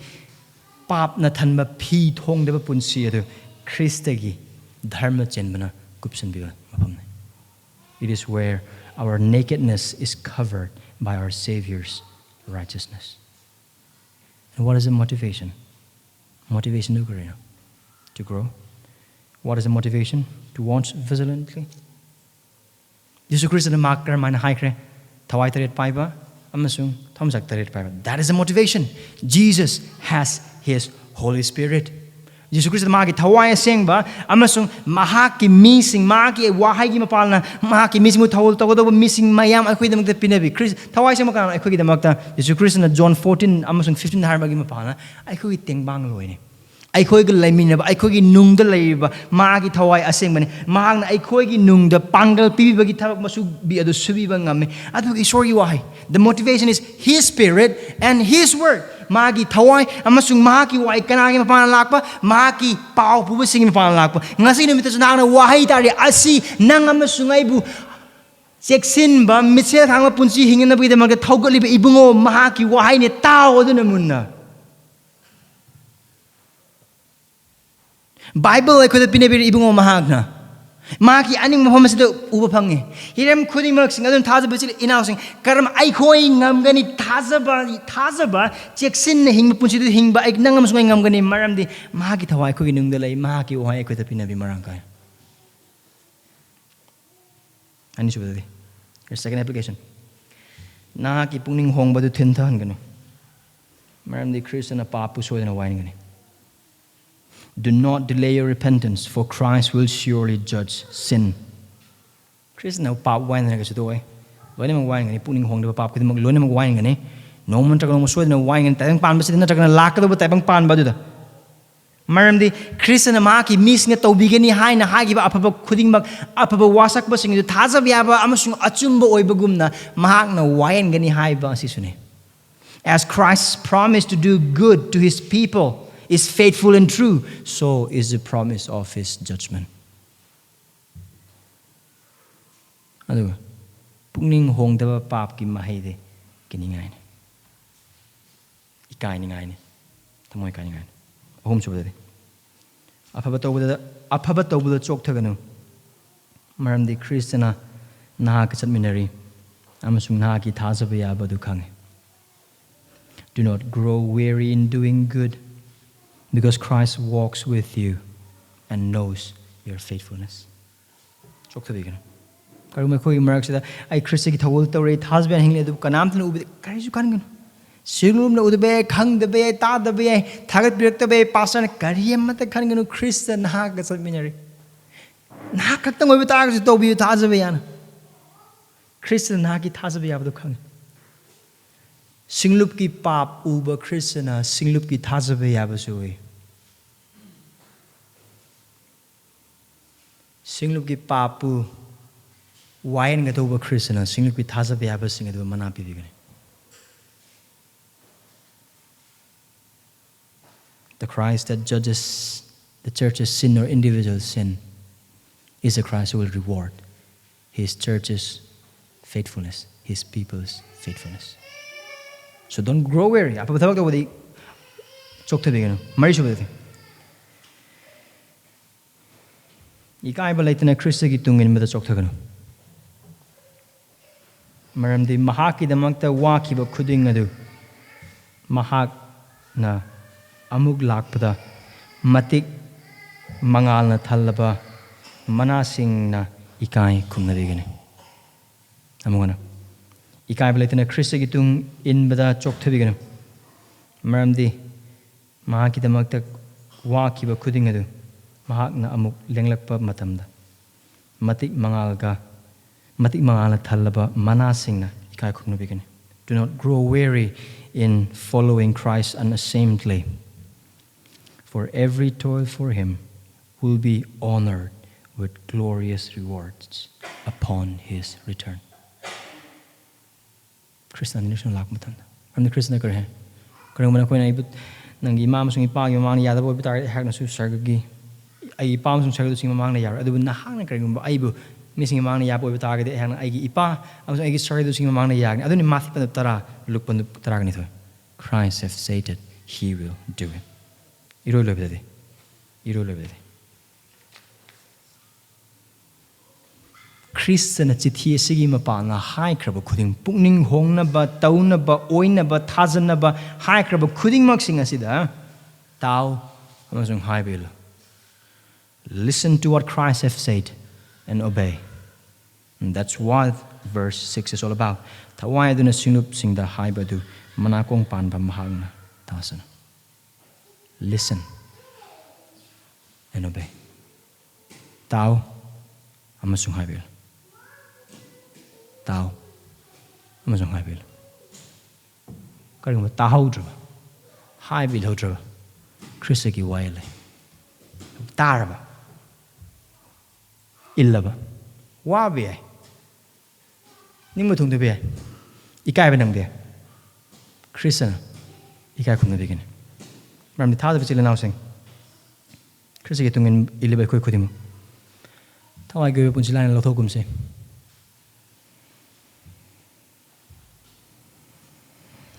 pap na thanba phi thong deba punsi ado Khristagi dharma chenbana kupsan biga mapham. It is where our nakedness is covered by our Savior's righteousness. And what is the motivation? Motivation to grow. What is the motivation? To watch vigilantly. Jesus Christ na makar man haikre thawai taret paiba amasung thamsak taret paiba. That is the motivation. Jesus has His Holy Spirit. Jesus Christ magi thawai asengba amasung mahaki missing magi wahay gi mapal na mahaki missing mo thawol tagodo missing mayam akhoi damagta pinabi Christ thawai sem kana akhoi gi damagta Jesus Christ na John 14 amasung 15 har magi mapal na akhoi tengbang loine akhoi gi laiminaba akhoi gi nungda leiba magi thawai asengbani mahang na akhoi gi nungda pangal pibibagi thabak masu bi adu subiba ngame adu ishor gi wahay. The motivation is His Spirit and His Word. Magi thawai amasung mahaki wai kanagi mapana lakpa mahaki pau puba sing mapana lakpa ngasi numita sunang na wahay tari asi nang amasung aibu seksin ba mitsel khangma punsi hingminnagani damagta thawgali ba ibungo mahaki wahay ne tao adu namunna Bible aikoda pinabiri ibungo mahakna Maki aning mapham asida uba phangi hiram khudi mak sing adun thaza bachil inaw sing karam aikhoi ngamgani thazaba cheksin na hingba punsi du hingba ik nangam sungai ngamgani maramdi maki thawai khoi nungda lai maki ohai khoi tapina bi marang kai ani subadi. Here's second application. Naki pungning hongba du thinthan gani maramdi Christian na papu soidana wain gani. Do not delay your repentance, for Christ will surely judge sin. Christ na pap wine na kasi doy. Wala namang wine gani puning hong na pap kasi maglo namang wine gani. No man tagal mo suwed na wine gani tayong pan ba sila na tagal na lakad ba tayong pan ba duda. Maramdi Christ na maki mis nga taubigan ni hay na hagi ba apaba kuding mag apaba wasak ba sing taza biya ba amasung atsumba oy bagum na mahak na wine gani hay ba sisune. As Christ promised to do good to His people is faithful and true, so is the promise of His judgment. Aduga, pungning hong daba pap ki mahide kiningain. Ikai ningain. Tamoy kai ningain. Hom subade. Aphabato buda chok thaganu. Maramdi Kristana naha ka chatminari. Amasung naha ki thazabaya badu khange. Do not grow weary in doing good. because Christ walks with you and knows your faithfulness. Karumako marks that I Khristagi told the rate husband Hingle Kanamtan with Karisu Kangan. Silum no the bay, Kang the bay, Ta the bay, Tagat Birk the bay, Passan, Kariam the Kangan Christian Hagas of Minary. Nakatan with Tagas to be Tazavian. Christian Haki Tazavi of the Kang. Singlupki Pap Uber Christina, Singlupki Tazavi Abasui. Singlupki Papu. Why and get over Christian and sing with Tazavi Abbasing at the Manipur. The Christ that judges the church's sin or individual sin is a Christ who will reward his church's faithfulness, his people's faithfulness. So don't grow weary. Apa betul betul di cok tu begini. Mari cuba betul. Ikai balai tena Khristagi tungin betul cok tu kan. Maramdi Mahakki damangta wakiba khuding adu Mahakna amug lakpada matik mangalna thallaba manasingna ekaikhumnabigani. Amungana ikai balaitena Khristagi tung inbada chokthabigana maramdi Mahakki damangta wakiba khuding adu Mahakna amug lenglakpa matamda matik mangala thalaba manasingna ekaikhumnabigani. Do not grow weary in following Christ unashamedly, for every toil for him will be honored with glorious rewards upon his return. Christian nation lakmatan. I'm the Christian kare. Kare mana koi na ibut nangi imam sungi pa gi mamang yada bo bitar hakna su sargagi ai pam sung sargadu sing mamang na yar adu nahakna kare gumba aibu missing among the Yapo target and Igi Ipa, I was Igi sorry to sing among the Yag. I don't need Math Tara, look on the Taraganito. Christ has stated he will do it. Irrelevant. Christian at Chithia Sigi Mapa, na high crab cutting, pugning hongna ba, tauna ba, oina ba, tazana ba, high crab cutting moxing asida. Tau, Amazon high bill. Listen to what Christ has said and obey. And that's what verse 6 is all about. Thawaigi na sinup sing the high badu manakong pan ba mahangna tasana. Listen and obey. Tao amasung high bill. Tao amasung high bill. Karing mo tahaw draba. High bill draba. Khristagi waile. Taraba. Illaba. Wabi. Nimutung to be. Ikai benang be. Christian. Ekaikhumnabigani. Ram the Thawaigi Vigilant now sing. Khristagi tungin iliba koi kudimu. Thawaigi punsilan laithokna se.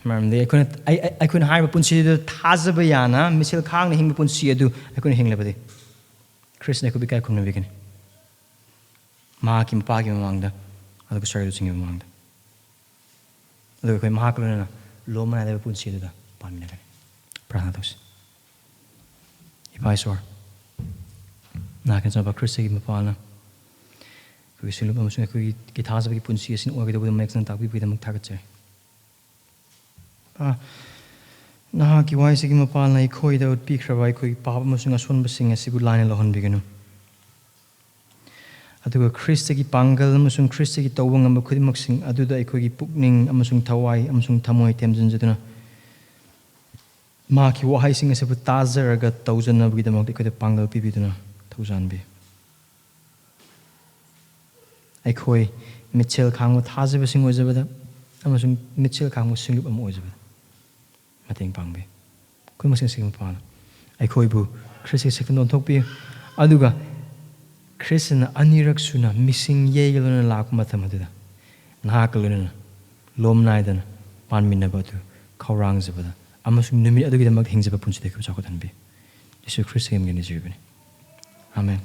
Ram the I couldn't hire punsibu tazabayana mitsel khaangu hingmi punsibu I couldn't hinglabadi. Christian could be ekaikhumnabigani. Mahakki Mapa mamangda aduga Sargada Singh mamangda aduga koi Mahakka lomnaidana punsibu da hingminnagani. Prarthana tausi. Ipaisor nakin sa ba Khristagi Mapana koi silup amasung koi githasabagi punsi asin oigada max na takbi pida magthagatse. Nahakki waisagi Mapana ikoi da utpikraba ikoi papa amasung asunba sing asibu laina lohonbiganu. Aduga Khristagi pangal amasung Khristagi tawang amba khudimmaksing aduda aikogi pukning amasung thawai amasung thamoi temjanjaduna Mahakki wahaising asibu tazaraga tawjanabagidamagta aikoida pangal pibiduna thawjanbi. Aikoi mitsel khaangu thajabasing oijabada amasung mitsel khaangu singlup ama oijabada mateng pangbi. Koi masing sing mapana aikoi bu Khristagi sektan donthokpi aduga Christian anirak suna missing yegaluna lakma mathamaduda nahakkaluna lomnaidana hingminnagani khaurangzabada amasung numit adugidamak hingjaba punsidekab chakothanbi. Jesu Christ name gani jibani. Amen.